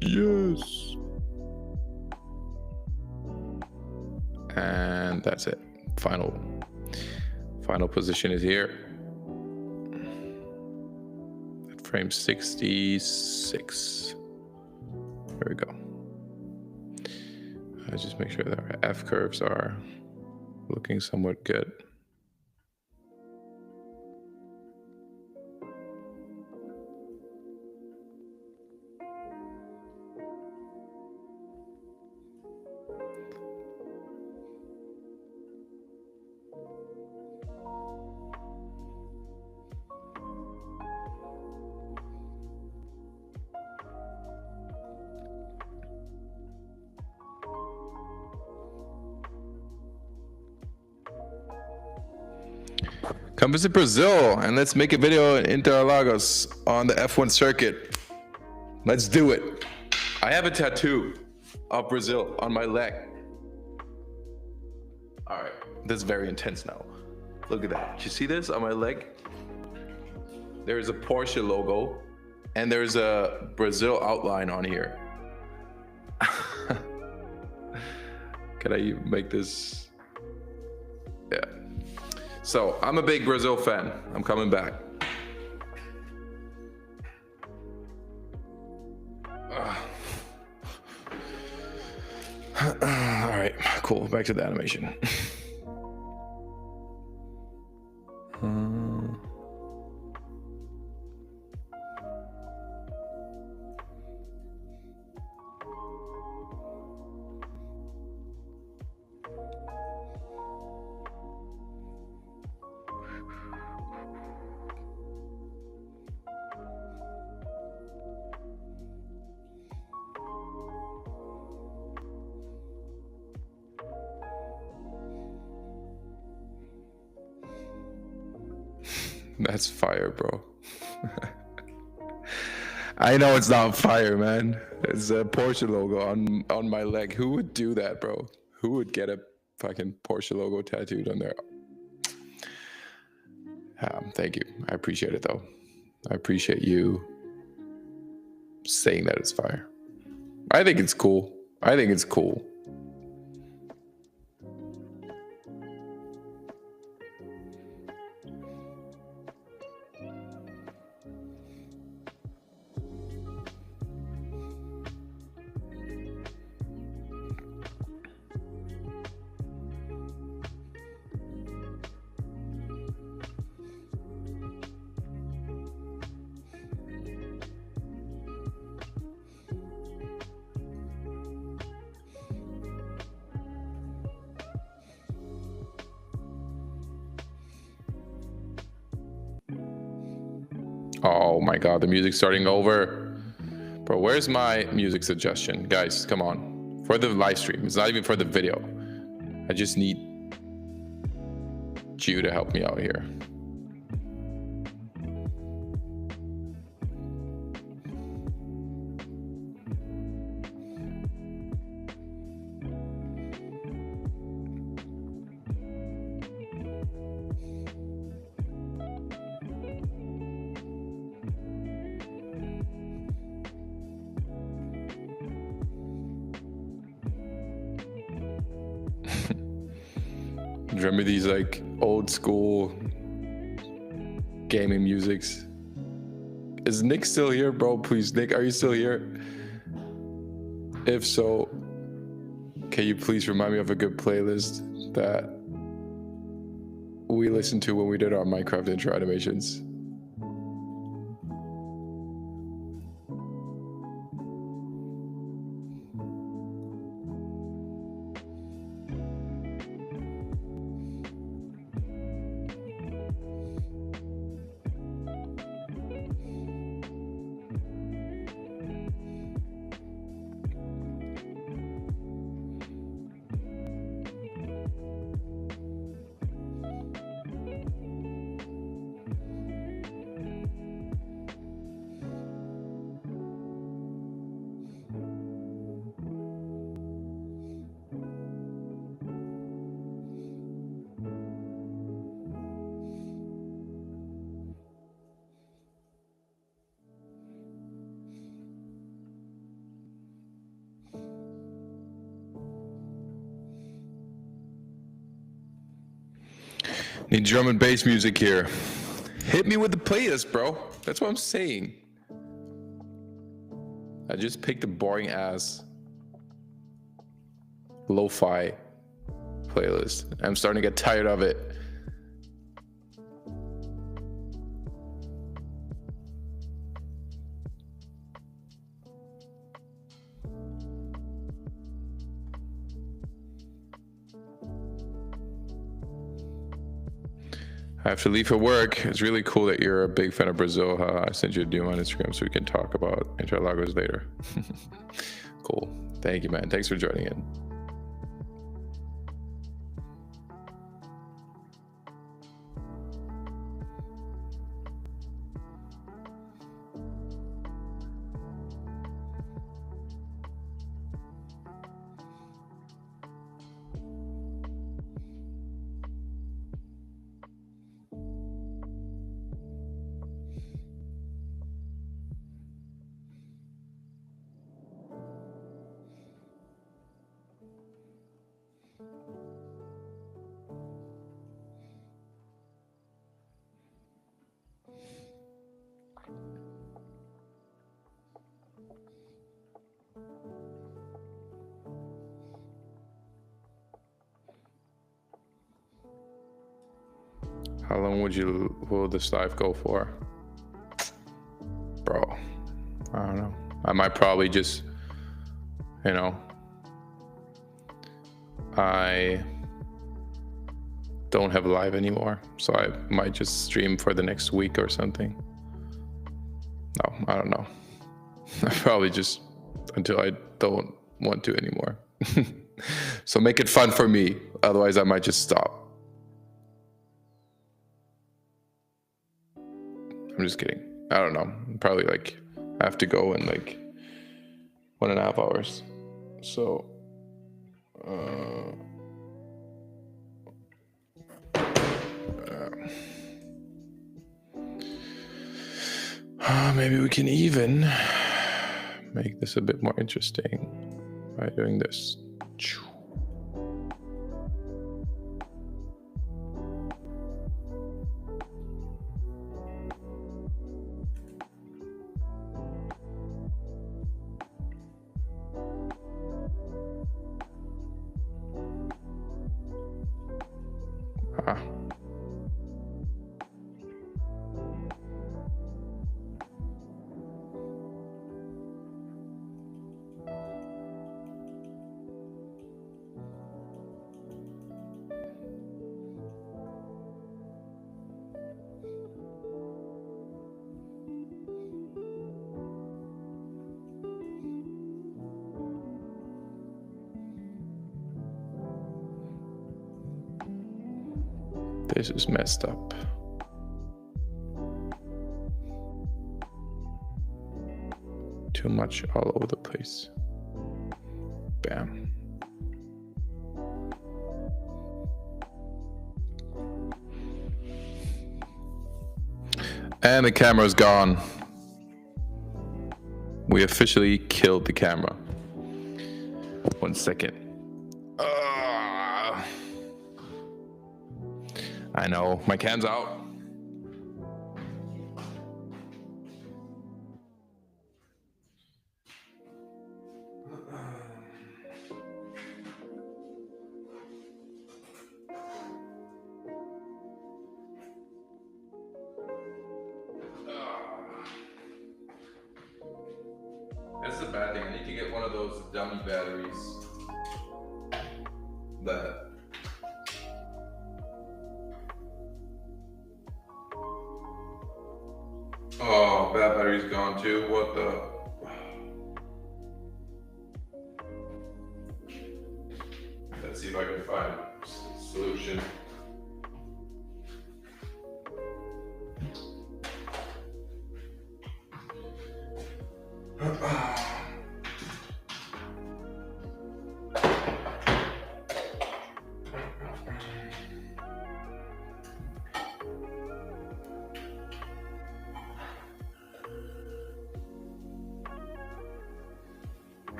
Yes. And that's it. Final position is here. At frame 66. There we go. Let's just make sure that our F curves are looking somewhat good. Come visit Brazil and let's make a video in Interlagos on the F1 circuit. Let's do it. I have a tattoo of Brazil on my leg. All right, this is very intense now. Look at that. You see this on my leg? There's a Porsche logo and there's a Brazil outline on here. Can I make this? Yeah. So I'm a big Brazil fan. I'm coming back. All right, cool. Back to the animation. That's fire, bro. I know it's not fire, man. It's a Porsche logo on my leg. Who would do that, bro? Who would get a fucking Porsche logo tattooed on their... Thank you. I appreciate it, though. I appreciate you saying that it's fire. I think it's cool. I think it's cool. Oh my god, the music's starting over. Bro, where's my music suggestion? Guys, come on. For the live stream. It's not even for the video. I just need you to help me out here. Remember these like old school gaming musics? Is Nick still here, bro? Please, Nick, are you still here? If so, can you please remind me of a good playlist that we listened to when we did our Minecraft intro animations? Need drum and bass music here. Hit me with the playlist, bro. That's what I'm saying. I just picked a boring ass lo-fi playlist. I'm starting to get tired of it. I have to leave for work. It's really cool that you're a big fan of Brazil. I sent you a DM on Instagram so we can talk about Interlagos later. Cool. Thank you, man. Thanks for joining in. How long will this live go for? Bro, I don't know. I might probably just, I don't have live anymore, so I might just stream for the next week or something. No, I don't know. I probably just until I don't want to anymore. So make it fun for me, otherwise I might just stop. I'm just kidding. I don't know. Probably like I have to go in like 1.5 hours. So maybe we can even make this a bit more interesting by doing this. This is messed up. Too much all over the place. Bam. And the camera's gone. We officially killed the camera. 1 second. I know, my cam's out. That's the bad thing. I need to get one of those dummy batteries that oh, bad battery's gone too. What the? Let's see if I can find a solution.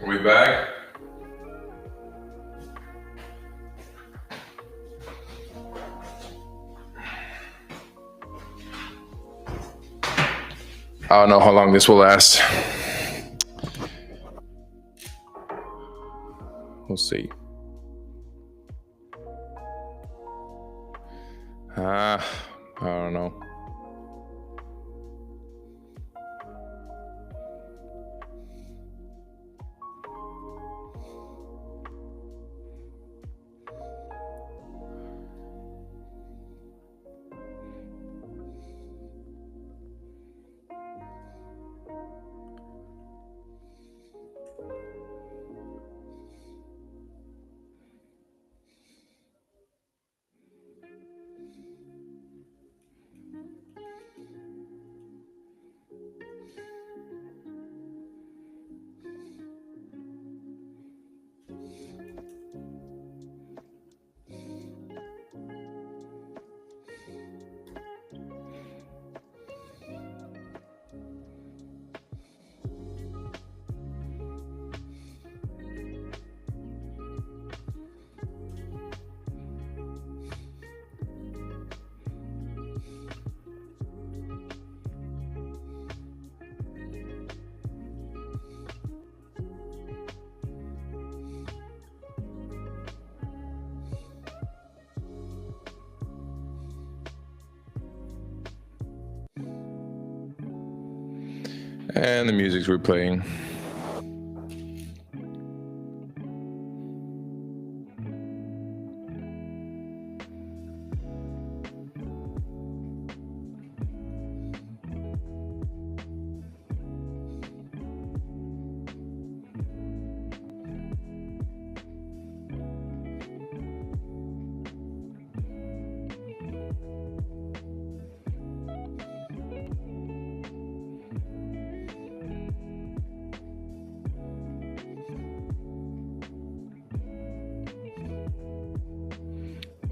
Are we back? I don't know how long this will last. We'll see. I don't know. And the music's replaying.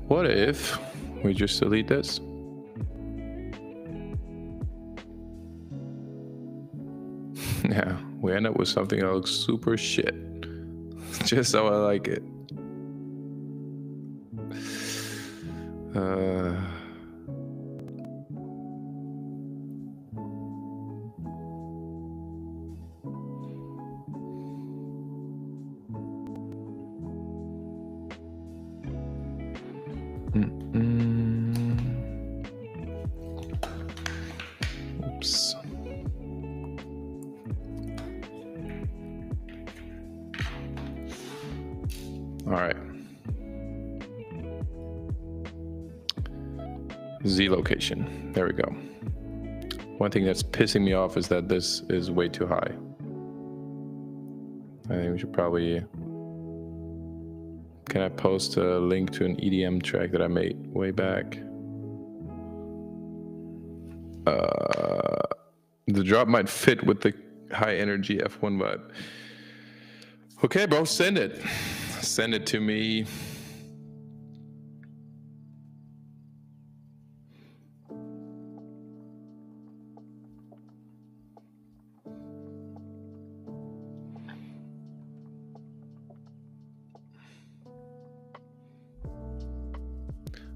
What if we just delete this? Yeah, we end up with something that looks super shit. Just how I like it. Oops. All right. Z location. There we go. One thing that's pissing me off is that this is way too high. I think we should probably... Can I post a link to an EDM track that I made way back? The drop might fit with the high energy F1 vibe. Okay, bro, send it. Send it to me.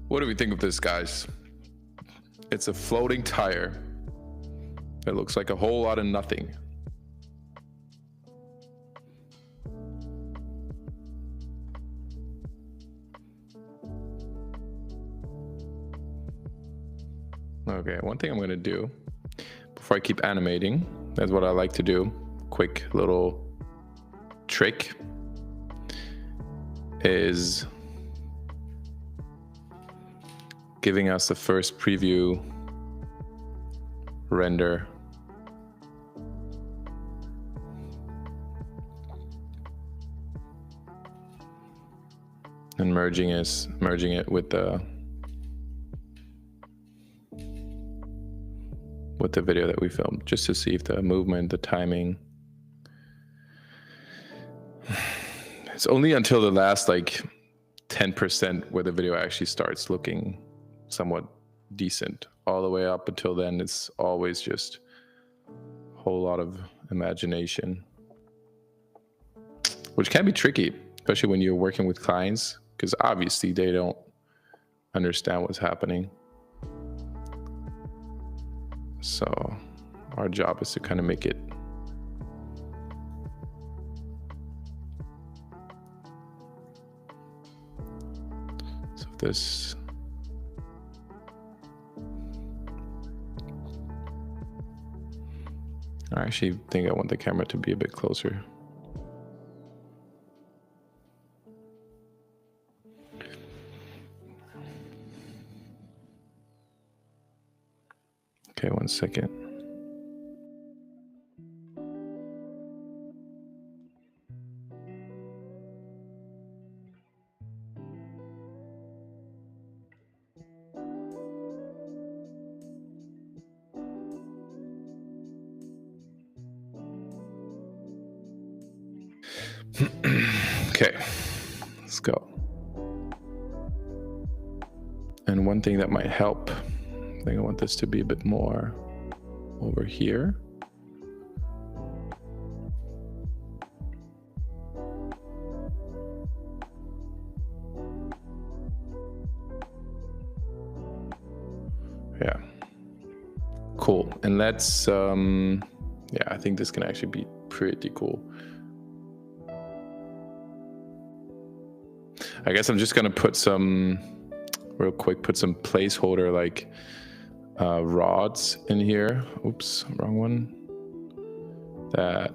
What do we think of this, guys? It's a floating tire. It looks like a whole lot of nothing. Okay, one thing I'm gonna do before I keep animating, that's what I like to do, quick little trick, is giving us the first preview render. And merging it with the video that we filmed, just to see if the movement, the timing. It's only until the last like 10% where the video actually starts looking somewhat decent. All the way up until then, it's always just a whole lot of imagination, which can be tricky, especially when you're working with clients, because obviously they don't understand what's happening. So our job is to kind of make it so this I actually think I want the camera to be a bit closer. Okay, 1 second. Okay, let's go. And one thing that might help, I think I want this to be a bit more over here. Yeah, cool. And let's, yeah, I think this can actually be pretty cool. I guess I'm just gonna put some, real quick, put some placeholder like rods in here. Oops, wrong one. That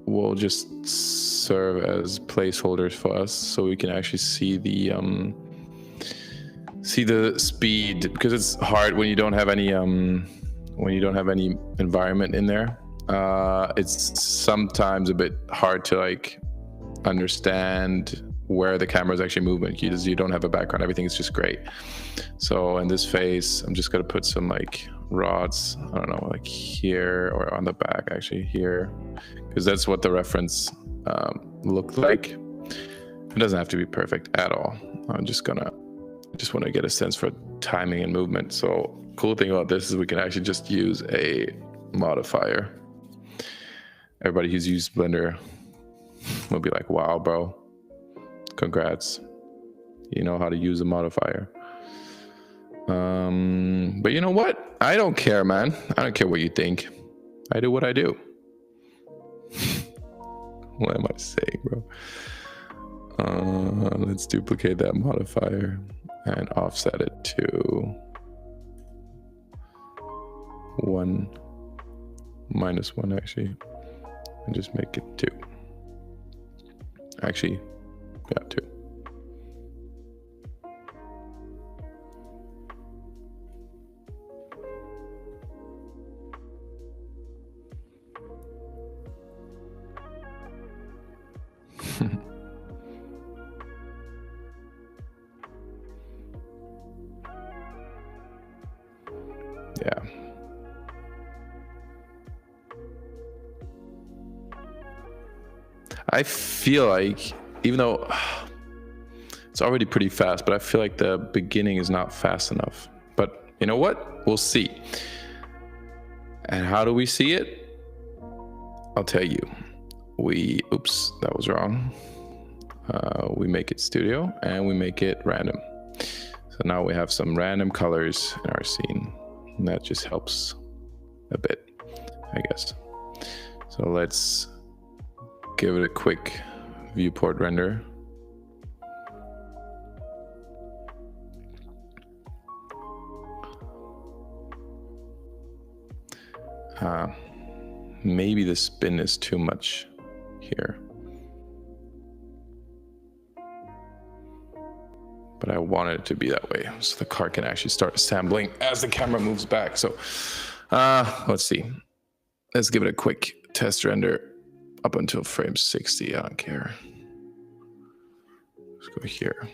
will just serve as placeholders for us, so we can actually see the speed, because it's hard when you don't have any environment in there. It's sometimes a bit hard to like understand where the camera is actually moving because you don't have a background. Everything is just great. So in this phase, I'm just gonna put some like rods, I don't know, like here or on the back, actually here, because that's what the reference looked like. It doesn't have to be perfect at all. I'm just gonna just want to get a sense for timing and movement. So cool thing about this is we can actually just use a modifier. Everybody who's used Blender will be like, wow, bro, congrats. You know how to use a modifier. But you know what? I don't care, man. I don't care what you think. I do what I do. What am I saying, bro? Let's duplicate that modifier and offset it to 1 minus 1 actually, and just make it 2. Actually, yeah, 2. Yeah. I feel like, even though it's already pretty fast, but I feel like the beginning is not fast enough. But you know what? We'll see. And how do we see it? I'll tell you. Oops, that was wrong. We make it studio and we make it random. So now we have some random colors in our scene. And that just helps a bit, I guess. So let's give it a quick viewport render. Maybe the spin is too much here. But I want it to be that way, so the car can actually start assembling as the camera moves back. So let's see. Let's give it a quick test render up until frame 60. I don't care. Let's go here.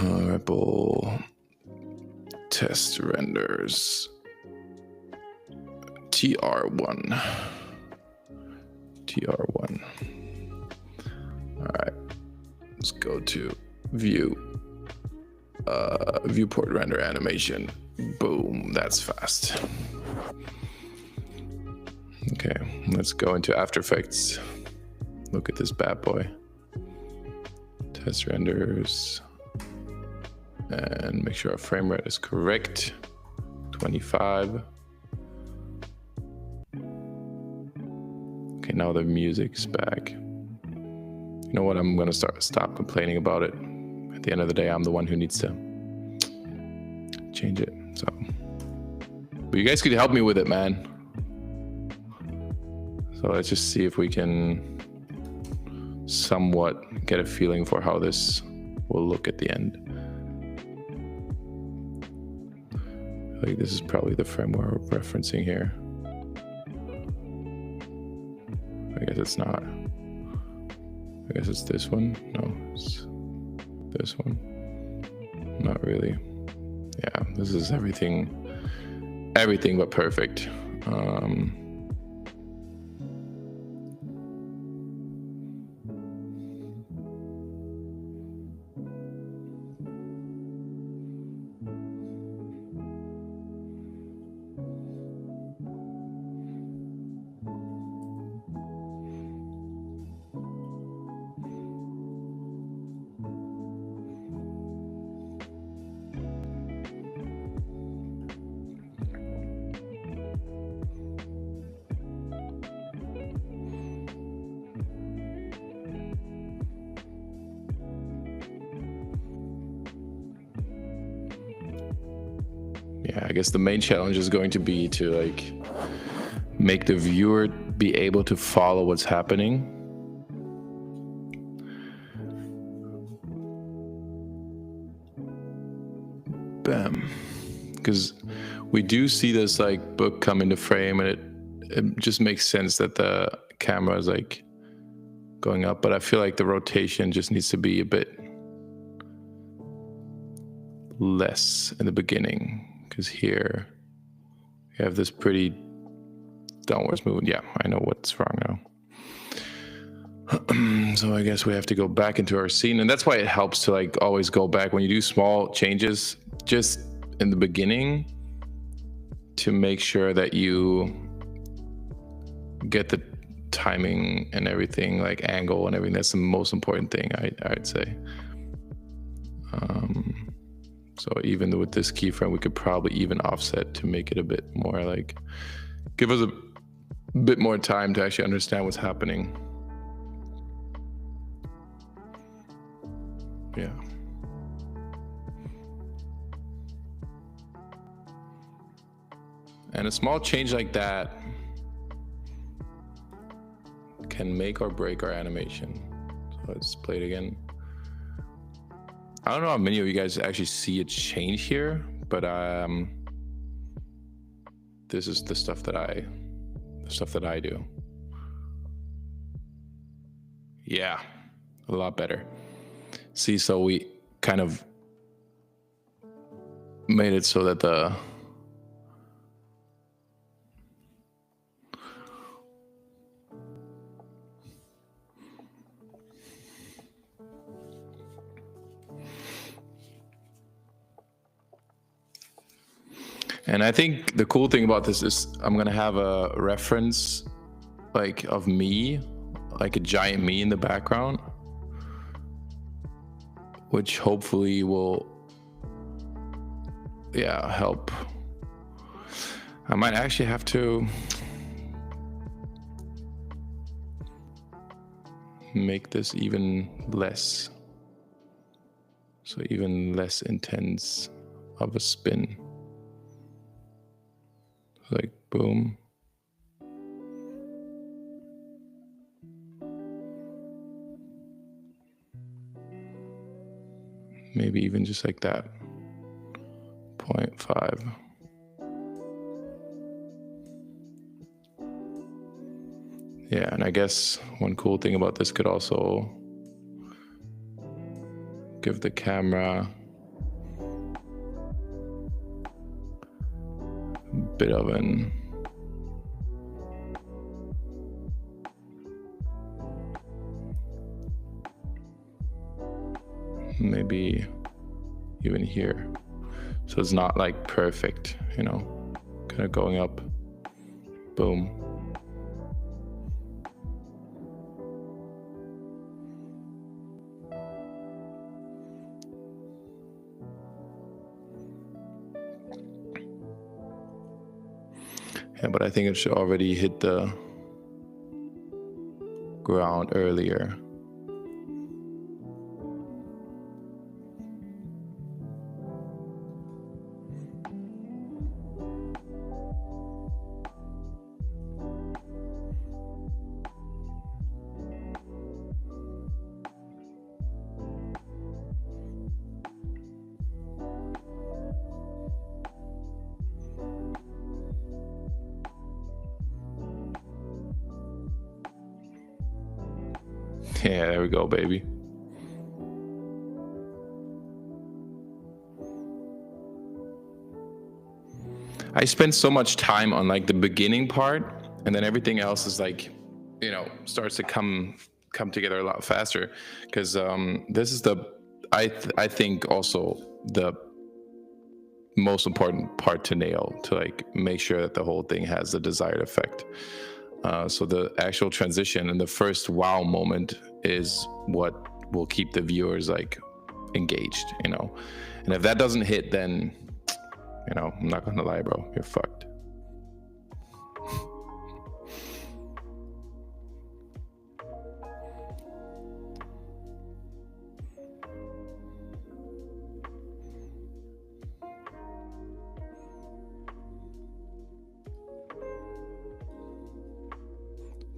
Ripple test renders TR1. TR1. All right, let's go to view, viewport render animation. Boom, that's fast. Okay, let's go into After Effects. Look at this bad boy. Test renders. And make sure our frame rate is correct. 25. Okay, now the music's back. You know what? I'm gonna stop complaining about it. At the end of the day, I'm the one who needs to change it. So, but you guys could help me with it, man. So let's just see if we can somewhat get a feeling for how this will look at the end. I think this is probably the frame we're referencing here. I guess it's not. I guess it's this one. No, it's this one. Not really. Yeah, this is everything but perfect. Yeah, I guess the main challenge is going to be to like make the viewer be able to follow what's happening. Bam. Because we do see this like book come into frame, and it just makes sense that the camera is like going up, but I feel like the rotation just needs to be a bit less in the beginning. Because here you have this pretty downwards movement. Yeah, I know what's wrong now. So I guess we have to go back into our scene, and that's why it helps to like always go back when you do small changes just in the beginning to make sure that you get the timing and everything, like angle and everything. That's the most important thing, I'd say. So even with this keyframe, we could probably even offset to make it a bit more like, give us a bit more time to actually understand what's happening. Yeah. And a small change like that can make or break our animation. So let's play it again. I don't know how many of you guys actually see it change here, but this is the stuff that I do. Yeah, a lot better. See, so we kind of made it so that the and I think the cool thing about this is I'm gonna have a reference like of me, like a giant me in the background, which hopefully will, yeah, help. I might actually have to make this even less, so even less intense of a spin. Like boom. Maybe even just like that. 0.5. Yeah, and I guess one cool thing about this could also give the camera a bit of an maybe even here, so it's not like perfect, you know, kind of going up, boom. Yeah, but I think it should already hit the ground earlier. Yeah, there we go, baby. I spend so much time on like the beginning part, and then everything else is like, you know, starts to come together a lot faster, because this is the I think also the most important part to nail, to like make sure that the whole thing has the desired effect. So the actual transition and the first wow moment is what will keep the viewers like engaged, you know. And if that doesn't hit, then, you know, I'm not gonna lie, bro, you're fucked.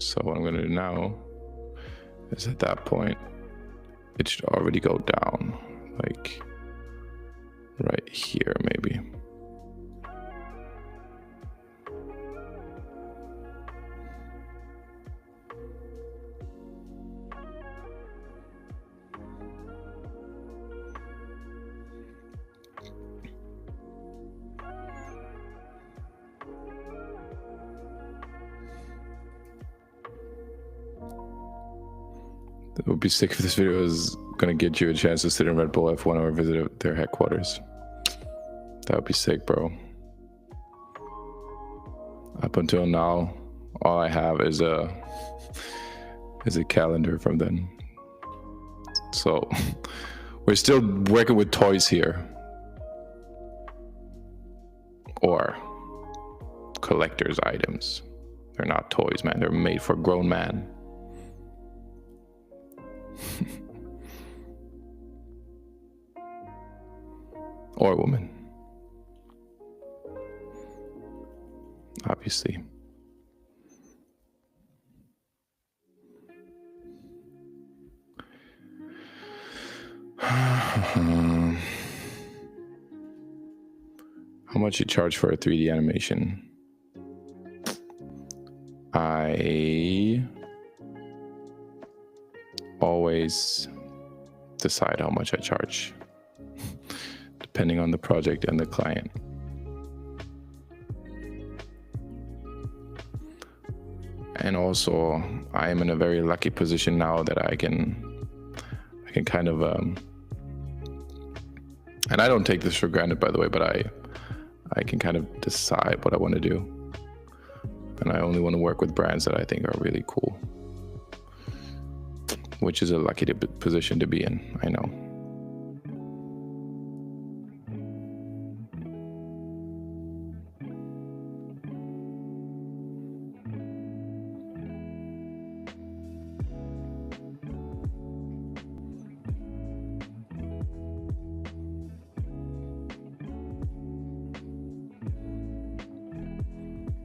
So what I'm gonna do now is at that point, it should already go down, like right here, maybe. It would be sick if this video is gonna get you a chance to sit in Red Bull F1 or visit their headquarters. That would be sick, bro. Up until now, all I have is a calendar from then. So we're still working with toys here, or collector's items. They're not toys, man. They're made for grown man. Or woman, obviously. How much you charge for a 3D animation? I always decide how much I charge, depending on the project and the client. And also, I am in a very lucky position now that I can kind of, and I don't take this for granted, by the way, but I can kind of decide what I want to do. And I only want to work with brands that I think are really cool, which is a lucky position to be in, I know.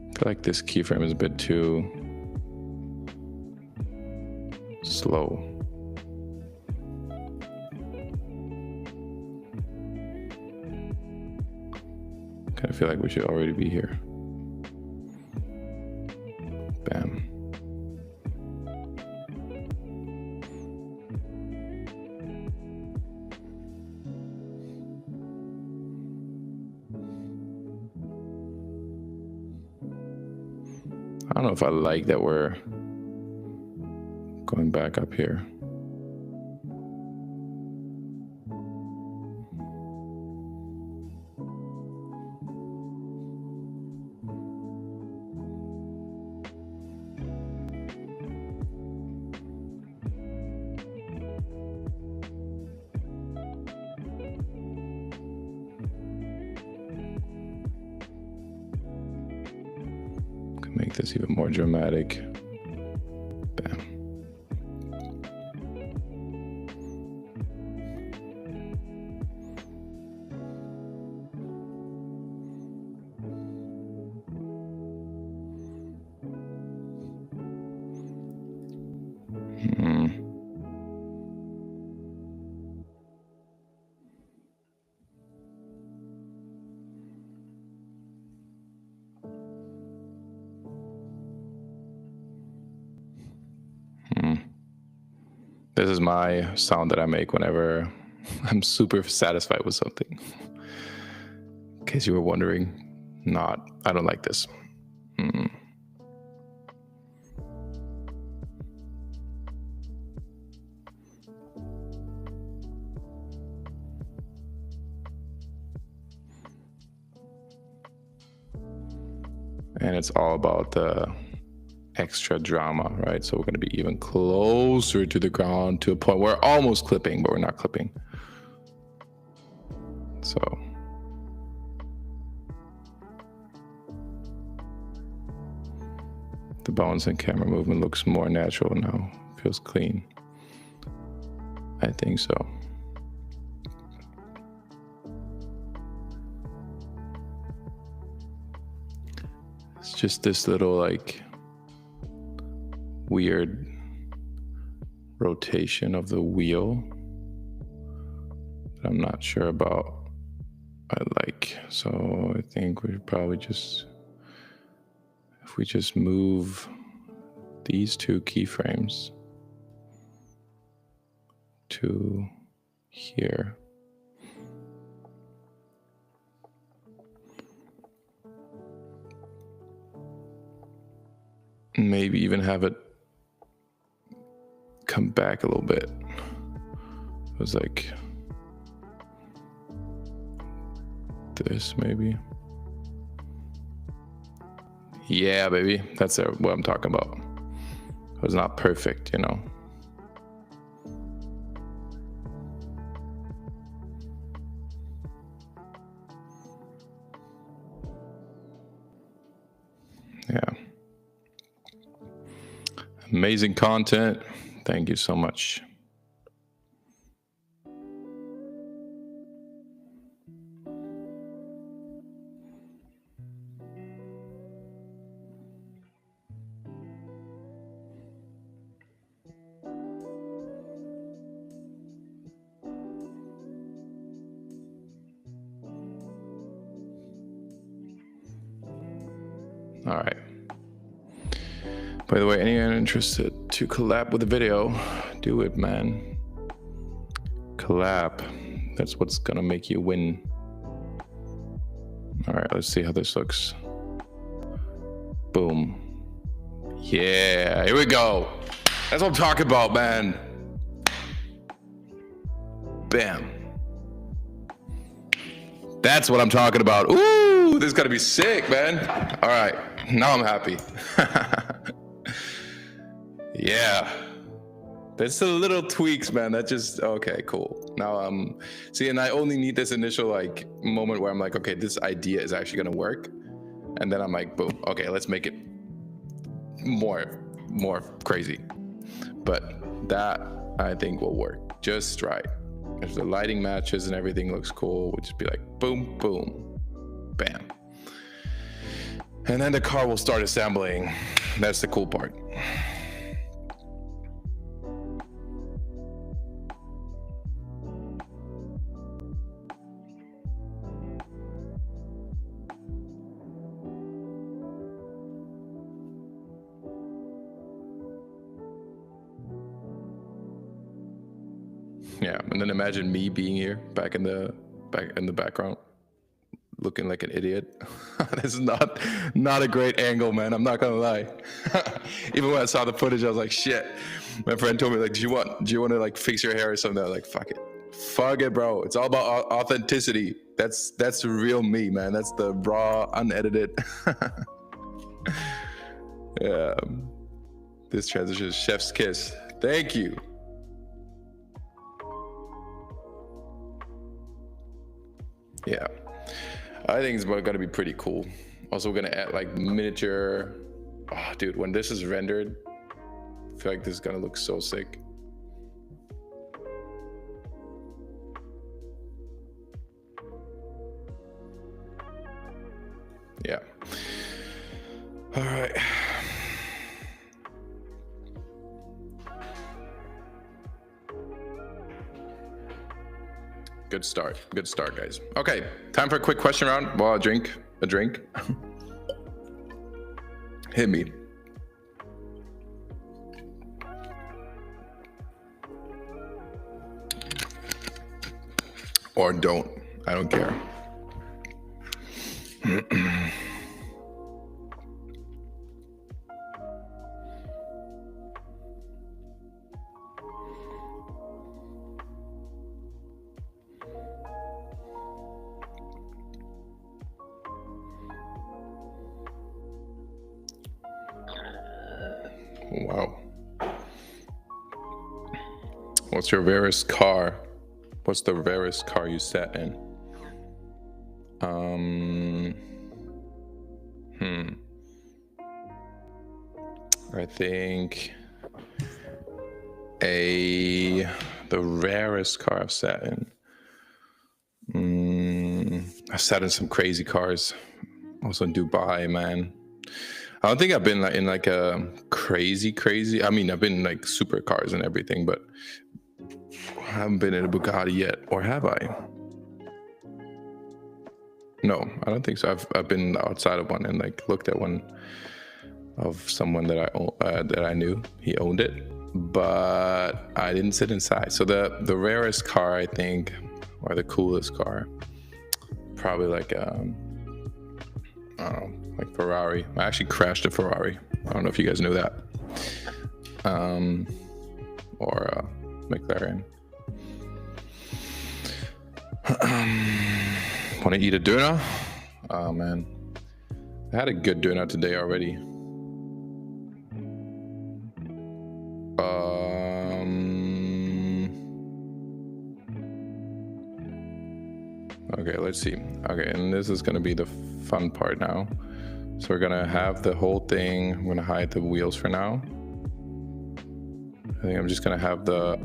I feel like this keyframe is a bit too slow. Kind of feel like we should already be here. Bam. I don't know if I like that we're going back up here. Make this even more dramatic. Bam. This is my sound that I make whenever I'm super satisfied with something. In case you were wondering, I don't like this. And it's all about the extra drama, right? So we're going to be even closer to the ground, to a point where we're almost clipping, but we're not clipping. So the bounce and camera movement looks more natural now. Feels clean. I think so. It's just this little like weird rotation of the wheel that I'm not sure about. So I think we probably just, if we just move these two keyframes to here. Maybe even have it come back a little bit. It was like this, maybe. Yeah, baby, that's what I'm talking about. It was not perfect, you know. Yeah. Amazing content. Thank you so much. All right. By the way, anyone interested to collab with the video, do it, man. Collab. That's what's gonna make you win. All right, let's see how this looks. Boom. Yeah, here we go. That's what I'm talking about, man. Bam. That's what I'm talking about. Ooh, this is gonna be sick, man. All right, now I'm happy. Yeah. That's the little tweaks, man. That just, okay, cool. Now see, and I only need this initial like moment where I'm like, okay, this idea is actually gonna work. And then I'm like, boom, okay, let's make it more crazy. But that I think will work just right. If the lighting matches and everything looks cool, we'll just be like, boom, boom, bam. And then the car will start assembling. That's the cool part. Yeah, and then imagine me being here back in the background, looking like an idiot. This is not a great angle, man. I'm not gonna lie. Even when I saw the footage, I was like, shit. My friend told me like, do you want to like fix your hair or something? I was like, fuck it, bro. It's all about authenticity. That's the real me, man. That's the raw, unedited. Yeah. This transition is chef's kiss. Thank you. Yeah, I think it's gonna be pretty cool. Also, we're gonna add like miniature. Oh, dude, when this is rendered, I feel like this is gonna look so sick. Yeah. All right. Good start, guys. Okay, time for a quick question round while I drink a drink. Hit me. Or don't. I don't care. Wow. What's your rarest car? What's the rarest car you sat in? I think the rarest car I've sat in. I sat in some crazy cars. Also in Dubai, man. I don't think I've been like in like a crazy. I mean, I've been in like supercars and everything, but I haven't been in a Bugatti yet, or have I? No, I don't think so. I've been outside of one and like looked at one of someone that I knew. He owned it, but I didn't sit inside. So the rarest car, I think, or the coolest car, probably like I don't know, like Ferrari. I actually crashed a Ferrari. I don't know if you guys knew that. or McLaren. Want to eat a doner? Oh man, I had a good doner today already. Okay, let's see. Okay, and this is gonna be the fun part now. So we're gonna have the whole thing. I'm gonna hide the wheels for now. I think I'm just gonna have the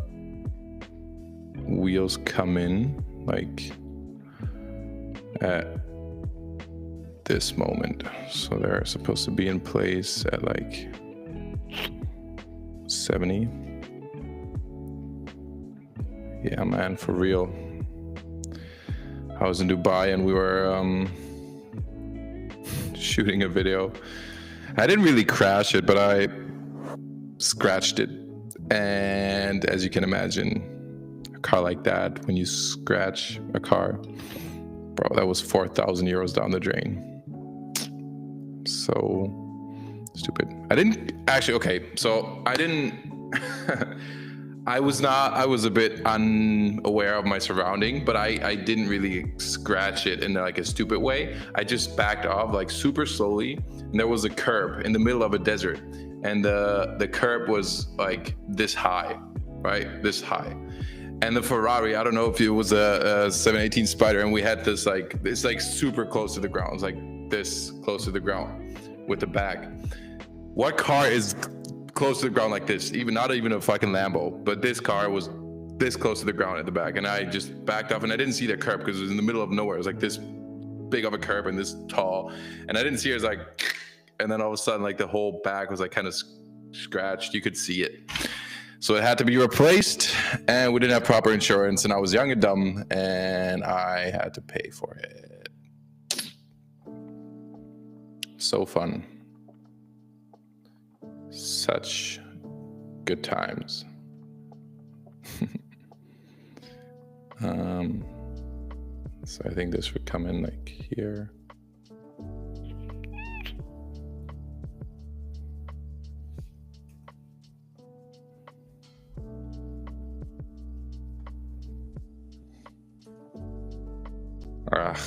wheels come in like at this moment. So they're supposed to be in place at like 70. Yeah, man, for real. I was in Dubai and we were shooting a video. I didn't really crash it, but I scratched it. And as you can imagine, a car like that, when you scratch a car, bro, that was 4,000 euros down the drain. So stupid. I didn't actually, okay, so I didn't, I was a bit unaware of my surrounding, but I didn't really scratch it in like a stupid way. I just backed off like super slowly, and there was a curb in the middle of a desert, and the curb was like this high, right? This high. And the Ferrari, I don't know if it was a 718 Spider, and we had this like, it's like super close to the ground. It's like this close to the ground with the back. What car is close to the ground like this? Not even a fucking Lambo, but this car was this close to the ground at the back, and I just backed off, and I didn't see that curb because it was in the middle of nowhere. It was like this big of a curb and this tall, and I didn't see it. It was like, and then all of a sudden, like the whole back was like kind of scratched. You could see it, so it had to be replaced, and we didn't have proper insurance, and I was young and dumb, and I had to pay for it. So fun. Such good times. So I think this would come in like here. Ugh.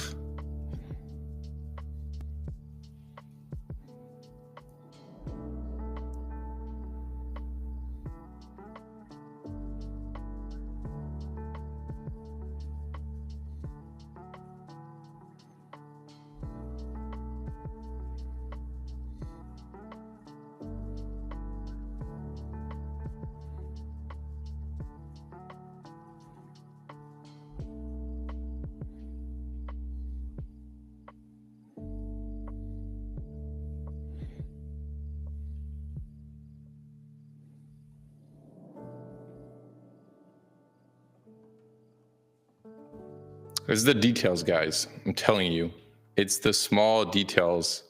It's the details, guys. I'm telling you, it's the small details,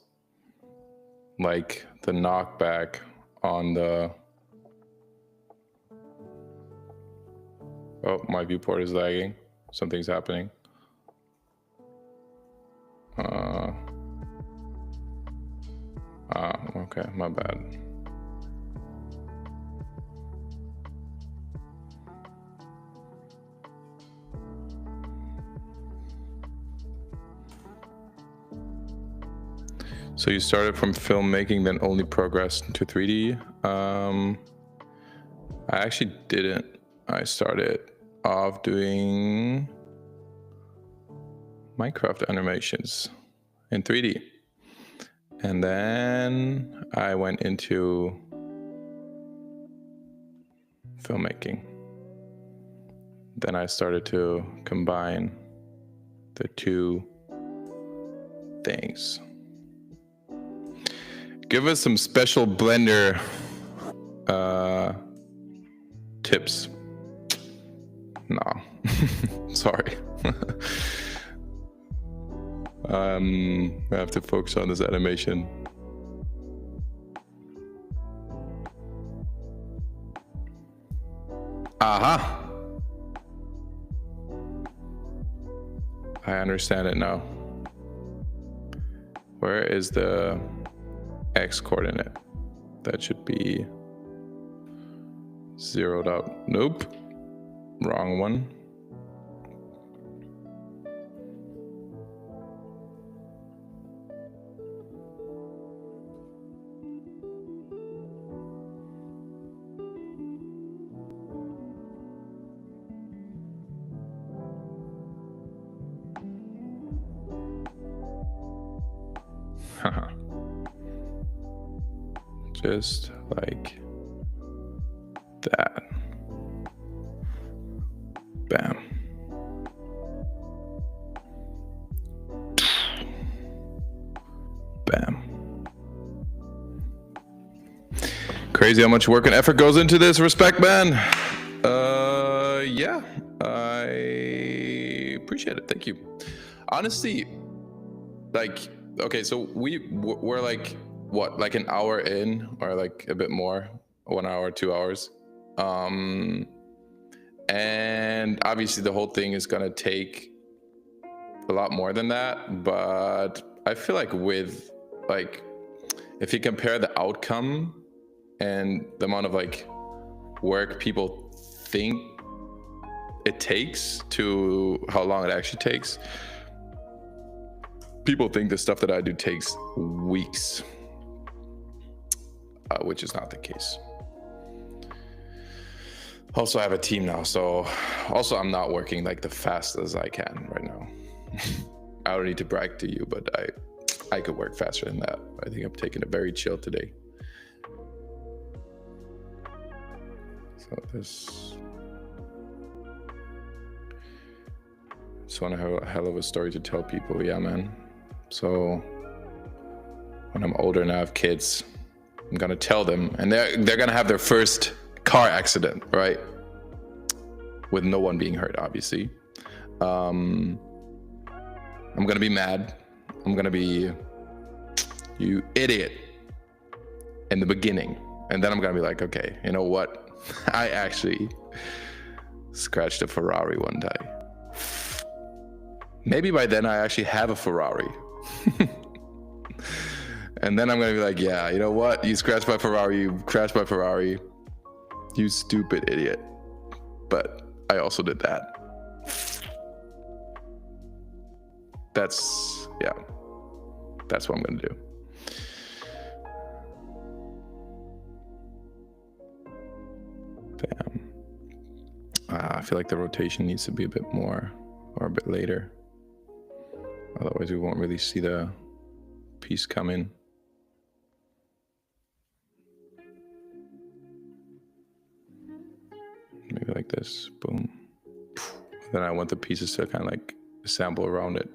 like the knockback on the. Oh, my viewport is lagging. Something's happening. Okay, my bad. So you started from filmmaking, then only progressed to 3D. I actually didn't. I started off doing Minecraft animations in 3D. And then I went into filmmaking. Then I started to combine the two things. Give us some special Blender tips. No, sorry. I have to focus on this animation. Aha! I understand it now. Where is the X coordinate? That should be Zeroed out. Nope. Wrong one. Just like that. Bam. Bam. Crazy how much work and effort goes into this. Respect, man. Yeah, I appreciate it. Thank you. Honestly, like, okay, so we're like, what, like an hour in, or like a bit more, 1 hour, 2 hours. And obviously the whole thing is gonna take a lot more than that, but I feel like with, like, if you compare the outcome and the amount of like work people think it takes to how long it actually takes, people think the stuff that I do takes weeks, which is not the case. Also, I have a team now, so also I'm not working like the fastest as I can right now. I don't need to brag to you, but I could work faster than that. I think I'm taking it very chill today. So this one, I have a hell of a story to tell people. Yeah, man. So when I'm older and I have kids, I'm gonna tell them, and they're gonna have their first car accident, right? With no one being hurt, obviously. I'm gonna be mad. I'm gonna be, you idiot, in the beginning. And then I'm gonna be like, okay, you know what? I actually scratched a Ferrari one day. Maybe by then I actually have a Ferrari. And then I'm gonna be like, yeah, you know what? You scratched my Ferrari, you crashed my Ferrari. You stupid idiot. But I also did that. That's, yeah. That's what I'm gonna do. Damn. I feel like the rotation needs to be a bit more, or a bit later. Otherwise we won't really see the piece come in. Maybe like this, boom. Then I want the pieces to kind of like assemble around it.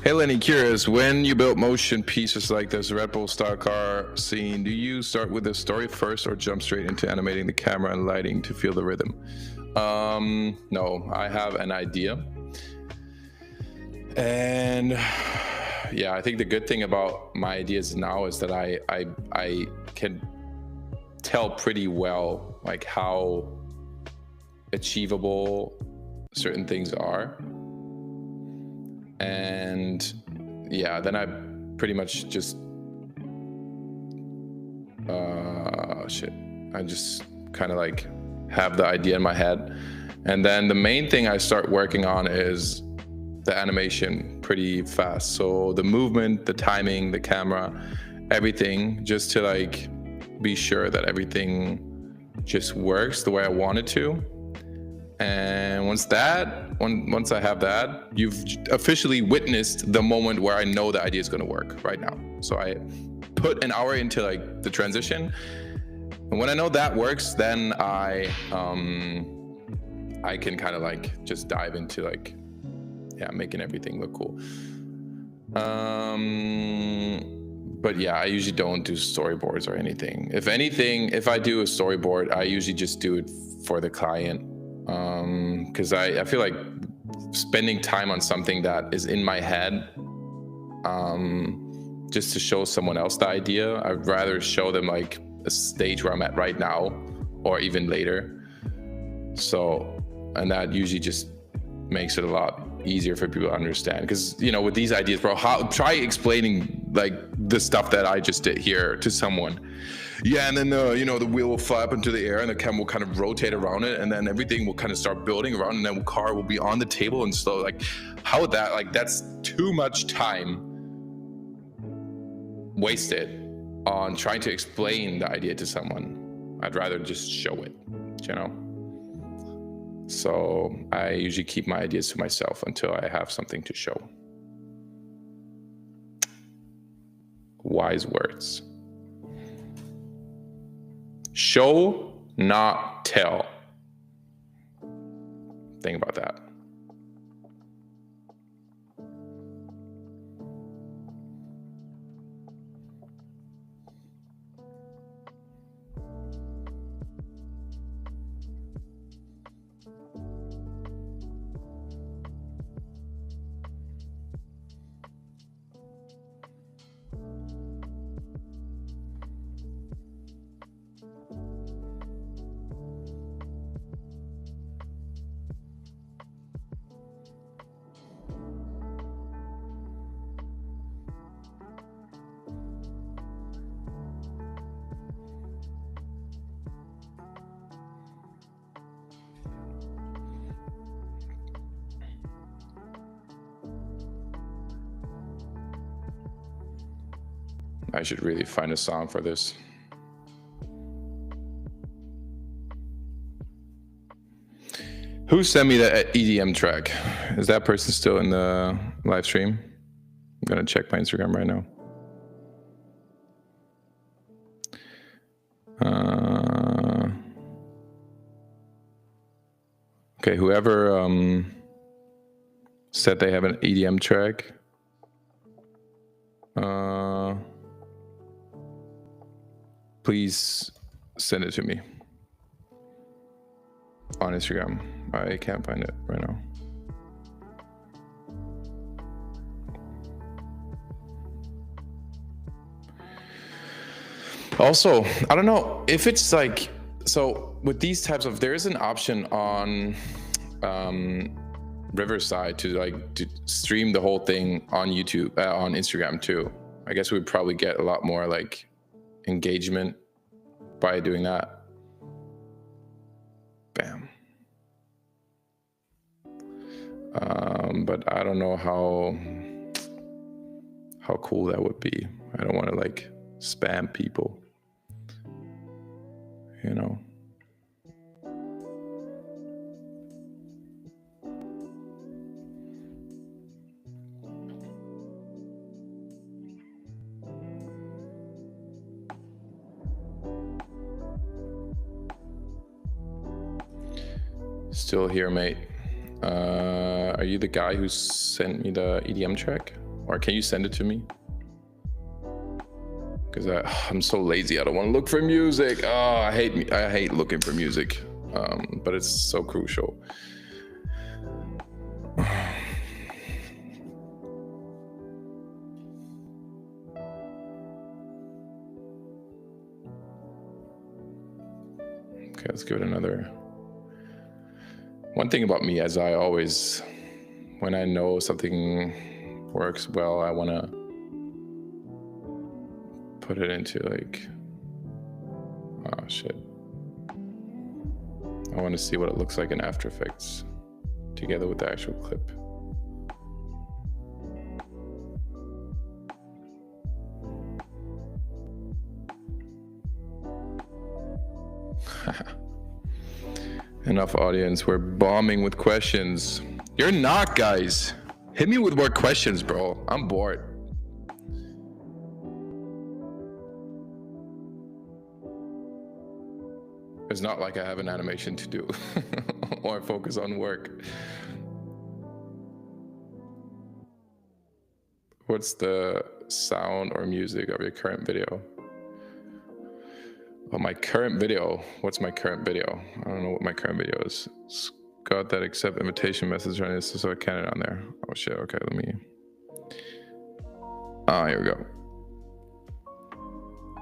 Hey Lenny, curious, when you build motion pieces like this Red Bull Star Car scene, do you start with the story first or jump straight into animating the camera and lighting to feel the rhythm? No, I have an idea. And yeah, I think the good thing about my ideas now is that I can tell pretty well like how achievable certain things are. And yeah, then I pretty much just I just kind of like have the idea in my head, and then the main thing I start working on is the animation pretty fast. So the movement, the timing, the camera, everything, just to like be sure that everything just works the way I want it to. And once I have that, you've officially witnessed the moment where I know the idea is going to work right now. So I put an hour into like the transition, and when I know that works, then I can kind of like just dive into like, yeah, making everything look cool. But yeah, I usually don't do storyboards or anything. If anything, if I do a storyboard, I usually just do it for the client. Because I feel like spending time on something that is in my head, just to show someone else the idea, I'd rather show them like a stage where I'm at right now or even later. So and that usually just makes it a lot easier for people to understand. Because with these ideas, bro, try explaining like the stuff that I just did here to someone. Yeah, and then the wheel will fly up into the air, and the cam will kind of rotate around it, and then everything will kind of start building around, and then the car will be on the table and slow. Like, how would that? Like, that's too much time wasted on trying to explain the idea to someone. I'd rather just show it, So I usually keep my ideas to myself until I have something to show. Wise words. Show, not tell. Think about that. I should really find a song for this. Who sent me the EDM track? Is that person still in the live stream? I'm gonna check my Instagram right now. Okay, whoever said they have an EDM track. Please send it to me on Instagram. I can't find it right now. Also, I don't know if it's like, so with these types of, there is an option on Riverside to stream the whole thing on YouTube, on Instagram too. I guess we'd probably get a lot more like engagement by doing that. Bam. But I don't know how cool that would be. I don't want to like spam people, Still here, mate. Are you the guy who sent me the EDM track? Or can you send it to me? Because I'm so lazy. I don't want to look for music. Oh, I hate looking for music. But it's so crucial. Okay, let's give it another. One thing about me, as I always, when I know something works well, I want to put it into like, oh shit. I want to see what it looks like in After Effects together with the actual clip. Enough audience, we're bombing with questions. You're not, guys. Hit me with more questions, bro. I'm bored. It's not like I have an animation to do or focus on work. What's the sound or music of your current video? Oh, my current video. What's my current video? I don't know what my current video is. Got that accept invitation message on this, so I can it on there. Oh shit. Okay, let me. Here we go.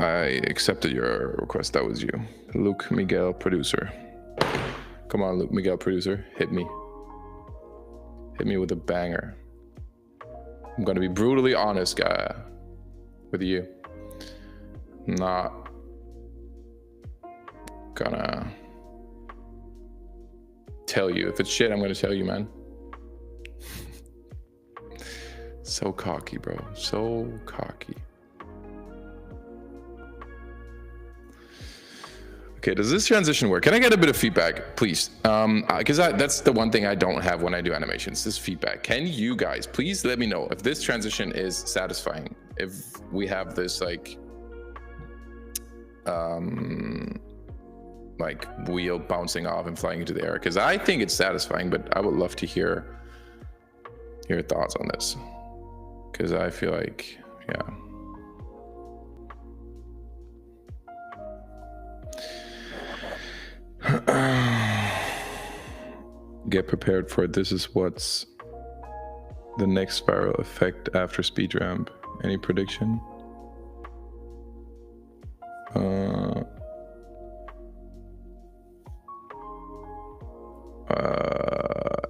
I accepted your request. That was you, Luke Miguel, producer. Come on, Luke Miguel, producer. Hit me. Hit me with a banger. I'm gonna be brutally honest, guy, with you. Not gonna tell you. If it's shit, I'm gonna tell you, man. So cocky, bro. So cocky. Okay, does this transition work? Can I get a bit of feedback, please? Because that's the one thing I don't have when I do animations, this feedback. Can you guys please let me know if this transition is satisfying? If we have this like wheel bouncing off and flying into the air, because I think it's satisfying, but I would love to hear your thoughts on this, because I feel like, yeah. Get prepared for it. This is what's the next viral effect after speed ramp. Any prediction?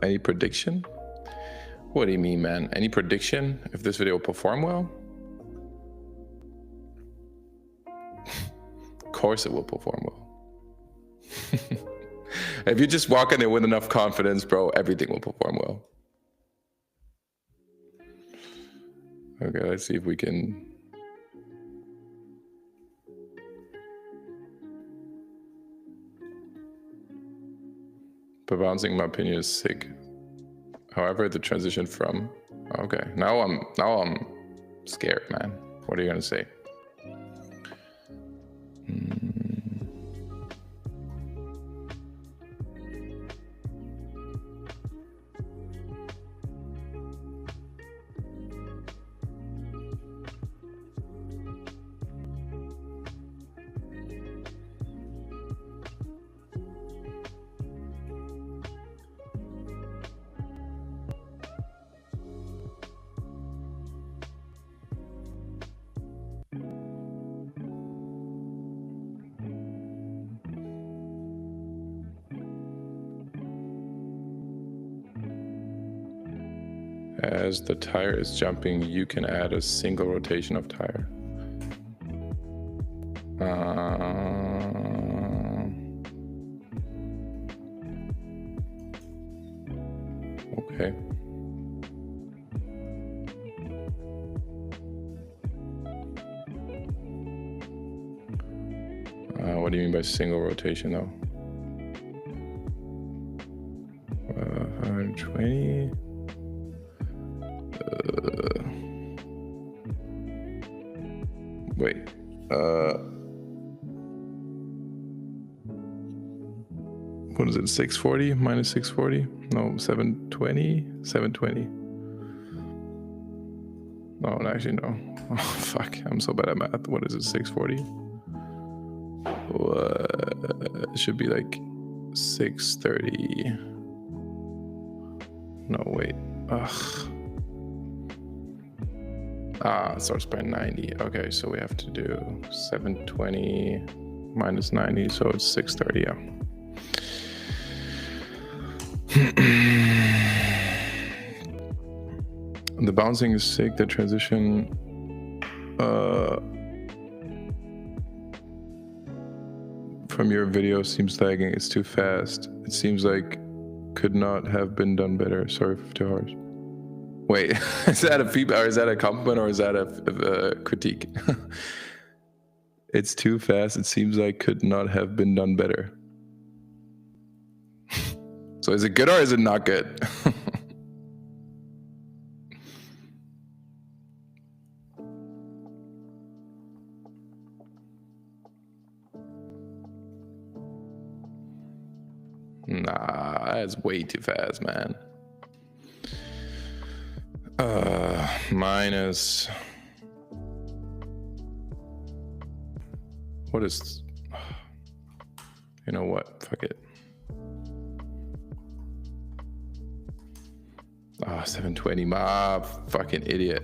Any prediction? What do you mean, man? Any prediction if this video will perform well? Of course it will perform well. If you just walk in there with enough confidence, bro, everything will perform well. Okay, let's see if we can. But bouncing, in my opinion, is sick. However, the transition from. Okay, now I'm scared, man. What are you gonna say? As the tire is jumping, you can add a single rotation of tire. Okay. What do you mean by single rotation, though? 120. Wait. What is it? 640 minus 640? No, 720. 720. No, actually no. Oh fuck! I'm so bad at math. What is it? 640. It should be like 630. No, wait. Ugh. It starts by 90. Okay, so we have to do 720 minus 90, so it's 630, yeah. The bouncing is sick, the transition from your video seems lagging, it's too fast. It seems like could not have been done better. Sorry for too harsh. Wait, is that a feedback, or is that a compliment, or is that a critique? It's too fast. It seems like could not have been done better. So is it good or is it not good? Nah, that's way too fast, man. Minus. What is? You know what? Fuck it. 720. My fucking idiot.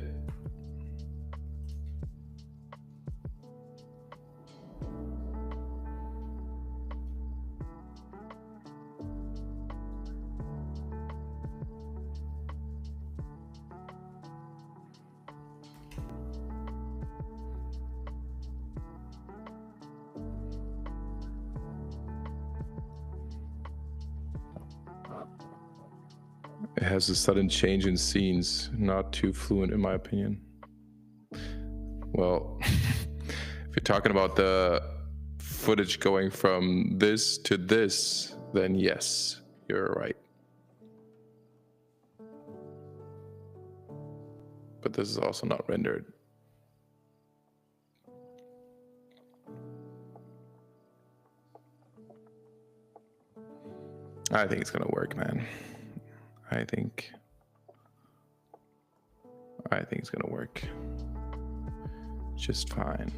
It has a sudden change in scenes, not too fluent in my opinion. Well, if you're talking about the footage going from this to this, then yes, you're right. But this is also not rendered. I think it's gonna work, man. I think it's gonna work just fine.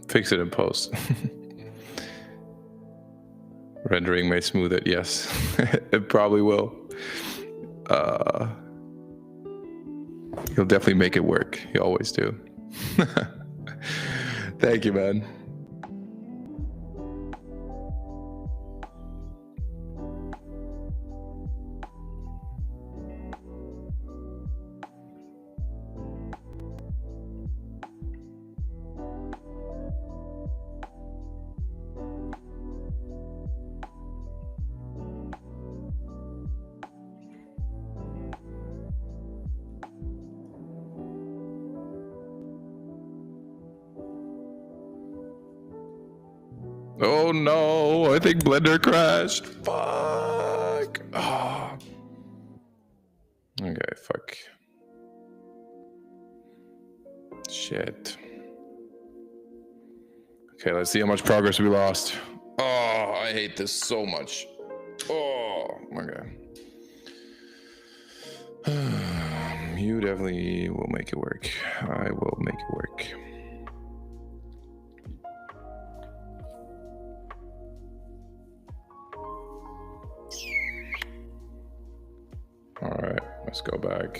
Fix it in post. Rendering may smooth it, yes. It probably will. You'll definitely make it work. You always do. Thank you, man. Oh no, I think Blender crashed. Fuck. Oh. Okay, fuck. Shit. Okay, let's see how much progress we lost. Oh, I hate this so much. Oh, okay. You definitely will make it work. I will make it work. All right, let's go back.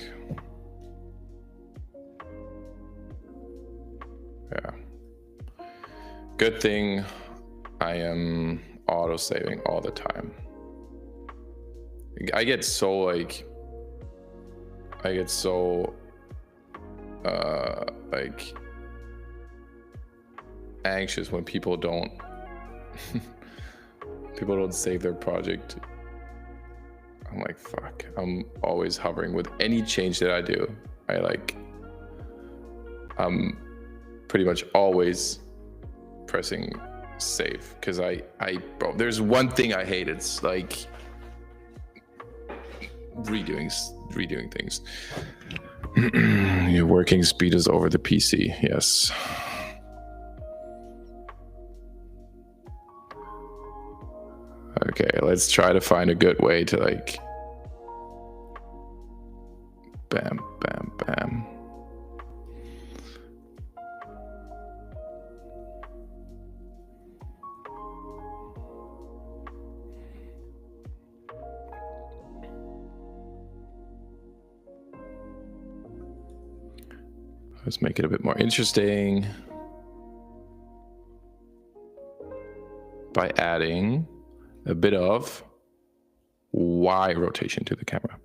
Yeah. Good thing I am auto-saving all the time. I get so like anxious when people don't save their project. I'm like, fuck. I'm always hovering with any change that I do. I'm pretty much always pressing save because bro, there's one thing I hate. It's like redoing things. Your working speed is over the PC. Yes. Okay, let's try to find a good way to like bam, bam, bam. Let's make it a bit more interesting by adding a bit of Y rotation to the camera.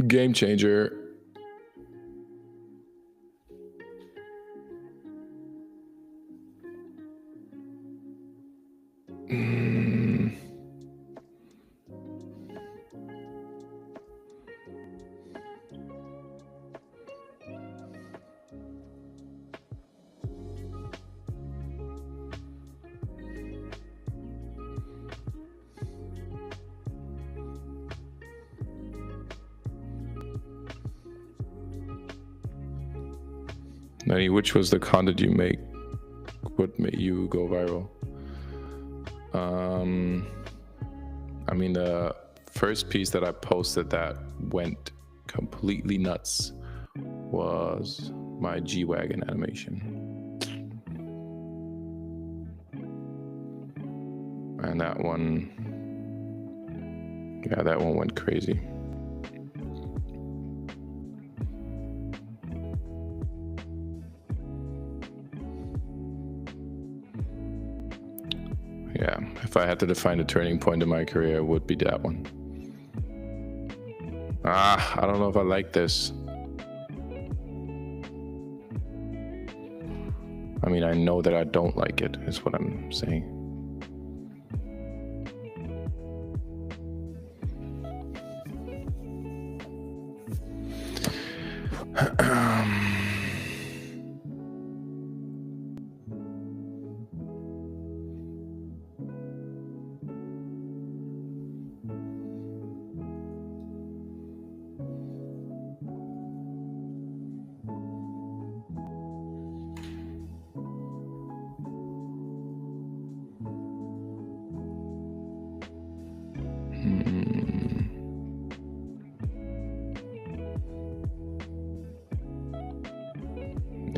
Game changer. Nani, which was the content you make? What made you go viral? I mean, the first piece that I posted that went completely nuts was my G-Wagon animation. And that one, yeah, that one went crazy. Yeah, if I had to define a turning point in my career, it would be that one. I don't know if I like this. I mean, I know that I don't like it, is what I'm saying.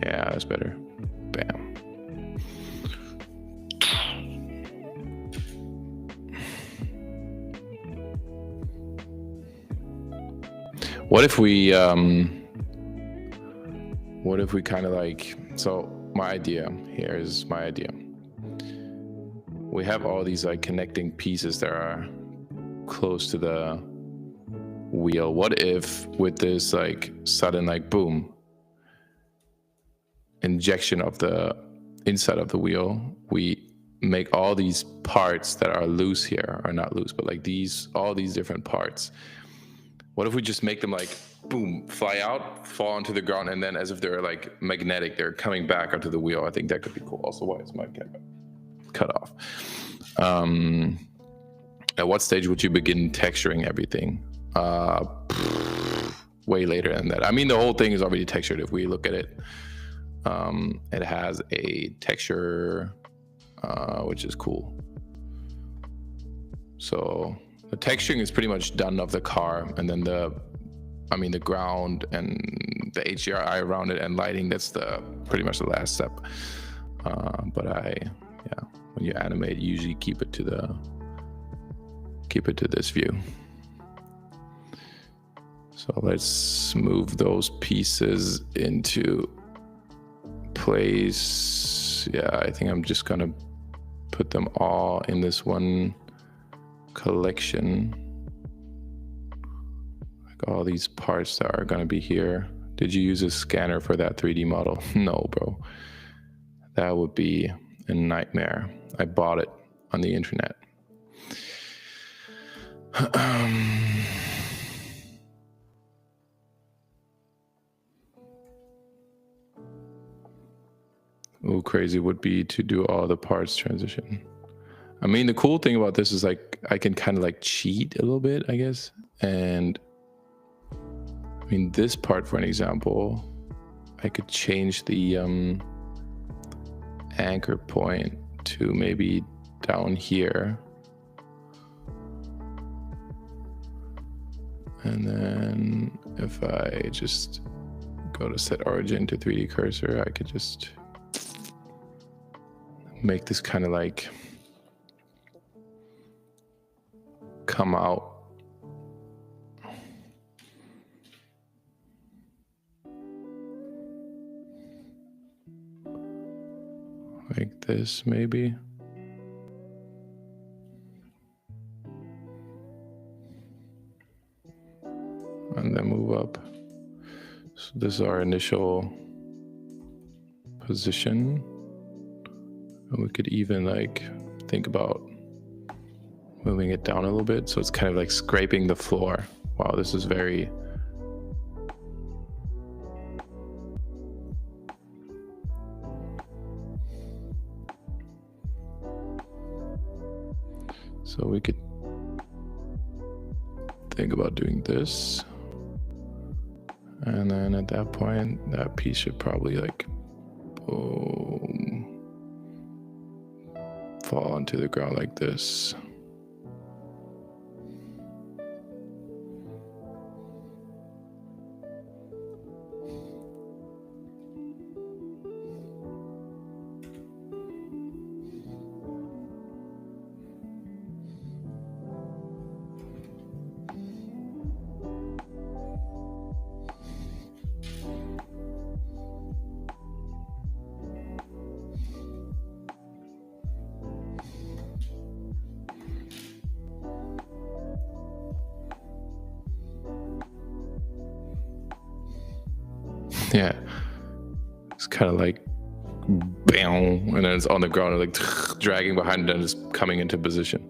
Yeah, that's better. Bam. What if we kind of like, so my idea here is my idea. We have all these like connecting pieces that are close to the wheel. What if with this like sudden like boom injection of the inside of the wheel, we make all these parts that are loose here, or not loose, but like all these different parts. What if we just make them like boom, fly out, fall onto the ground, and then as if they're like magnetic, they're coming back onto the wheel? I think that could be cool. Also, why is my camera cut off? At what stage would you begin texturing everything? Way later than that. I mean, the whole thing is already textured if we look at it. It has a texture, which is cool. So the texturing is pretty much done of the car, and then the ground and the HDRI around it and lighting, that's pretty much the last step. But when you animate, you usually keep it to this view. So let's move those pieces into place. Yeah, I think I'm just gonna put them all in this one collection, like all these parts that are gonna be here. Did you use a scanner for that 3D model? No, bro, that would be a nightmare. I bought it on the internet. Ooh, crazy would be to do all the parts transition. I mean, the cool thing about this is like I can kind of like cheat a little bit, I guess. And I mean, this part, for an example, I could change the anchor point to maybe down here. And then if I just go to set origin to 3D cursor, I could just make this kind of like come out. Like this, maybe. And then move up. So this is our initial position. And we could even like think about moving it down a little bit. So it's kind of like scraping the floor. Wow, this is very... So we could think about doing this. And then at that point, that piece should probably like Boom. Fall onto the ground like this. Yeah, it's kind of like bam, and then it's on the ground and like dragging behind it and it's coming into position.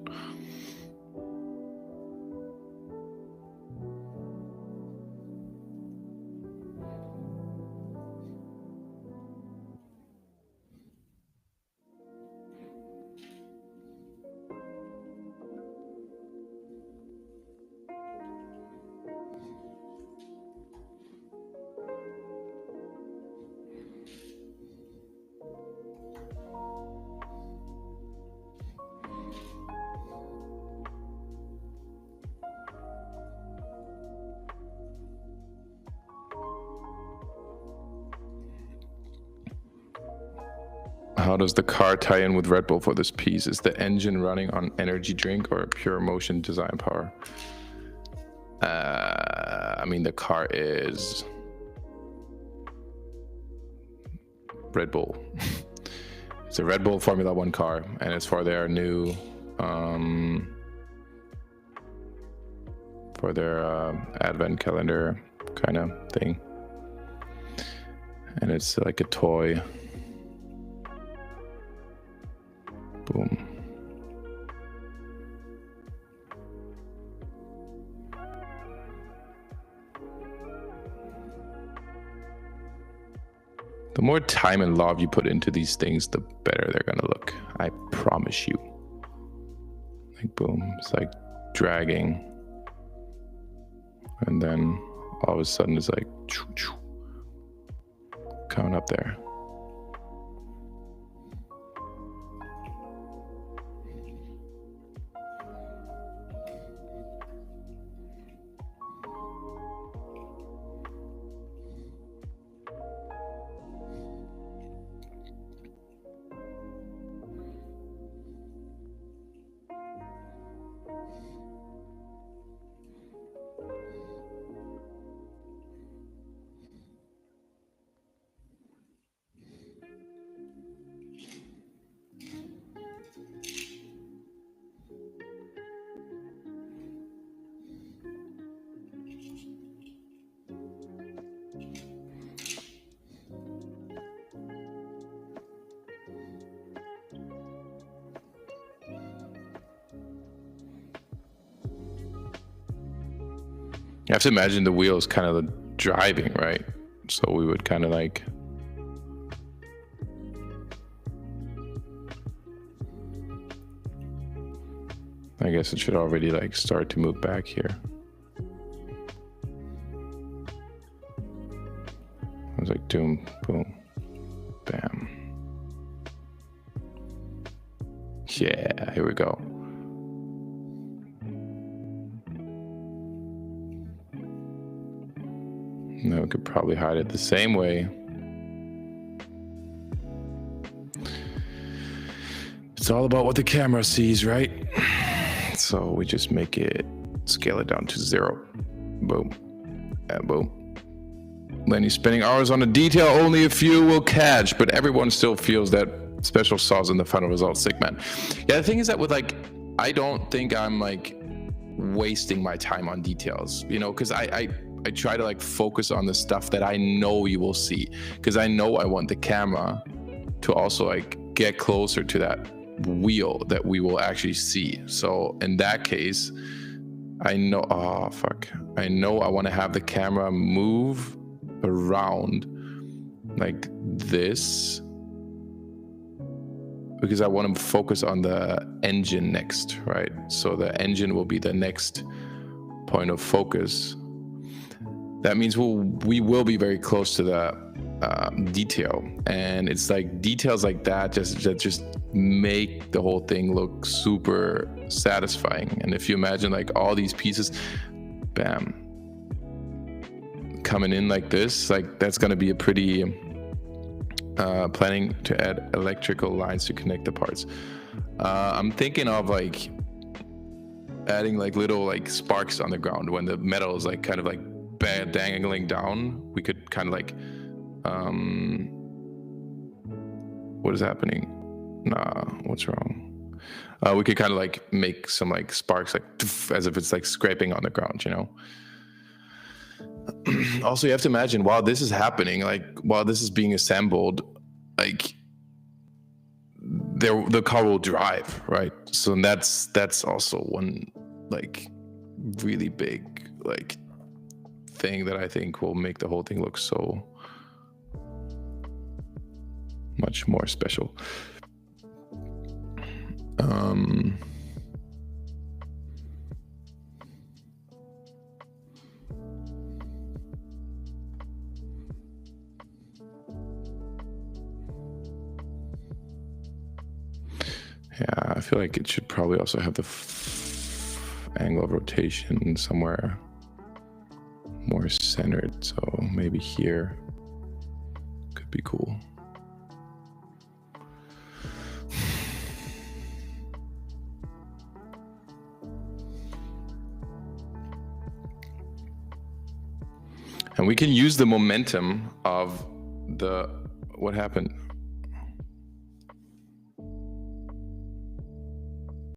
How does the car tie in with Red Bull for this piece? Is the engine running on energy drink or pure motion design power? I mean, the car is Red Bull. It's a Red Bull Formula One car, and it's for their new, advent calendar kind of thing. And it's like a toy. Boom. The more time and love you put into these things, the better they're gonna look. I promise you. Like boom, it's like dragging. And then all of a sudden it's like coming up there. You have to imagine the wheels kind of driving, right? So we would kind of like... I guess it should already like start to move back here. I was like, doom, boom, bam. Yeah, here we go. Now we could probably hide it the same way. It's all about what the camera sees, right? So we just make it, scale it down to 0. Boom. And boom. Then you're spending hours on a detail only a few will catch, but everyone still feels that special sauce in the final result. Sick, man. Yeah, the thing is that with like, I don't think I'm like wasting my time on details, you know, because I try to like focus on the stuff that I know you will see, because I know I want the camera to also like get closer to that wheel that we will actually see. So in that case, I know, oh fuck, I know I want to have the camera move around like this, because I want to focus on the engine next, right? So the engine will be the next point of focus. That means we will be very close to the detail, and it's like details like that just make the whole thing look super satisfying. And if you imagine like all these pieces, bam, coming in like this, like that's going to be a pretty planning to add electrical lines to connect the parts. I'm thinking of like adding like little like sparks on the ground when the metal is like kind of like dangling down. We could kind of like what is happening? Nah, what's wrong? We could kind of like make some like sparks like as if it's like scraping on the ground, you know. Also, you have to imagine while this is happening, like while this is being assembled, like the car will drive, right? So that's also one like really big like thing that I think will make the whole thing look so much more special. Yeah, I feel like it should probably also have the angle of rotation somewhere more centered. So maybe here could be cool. And we can use the momentum of what happened?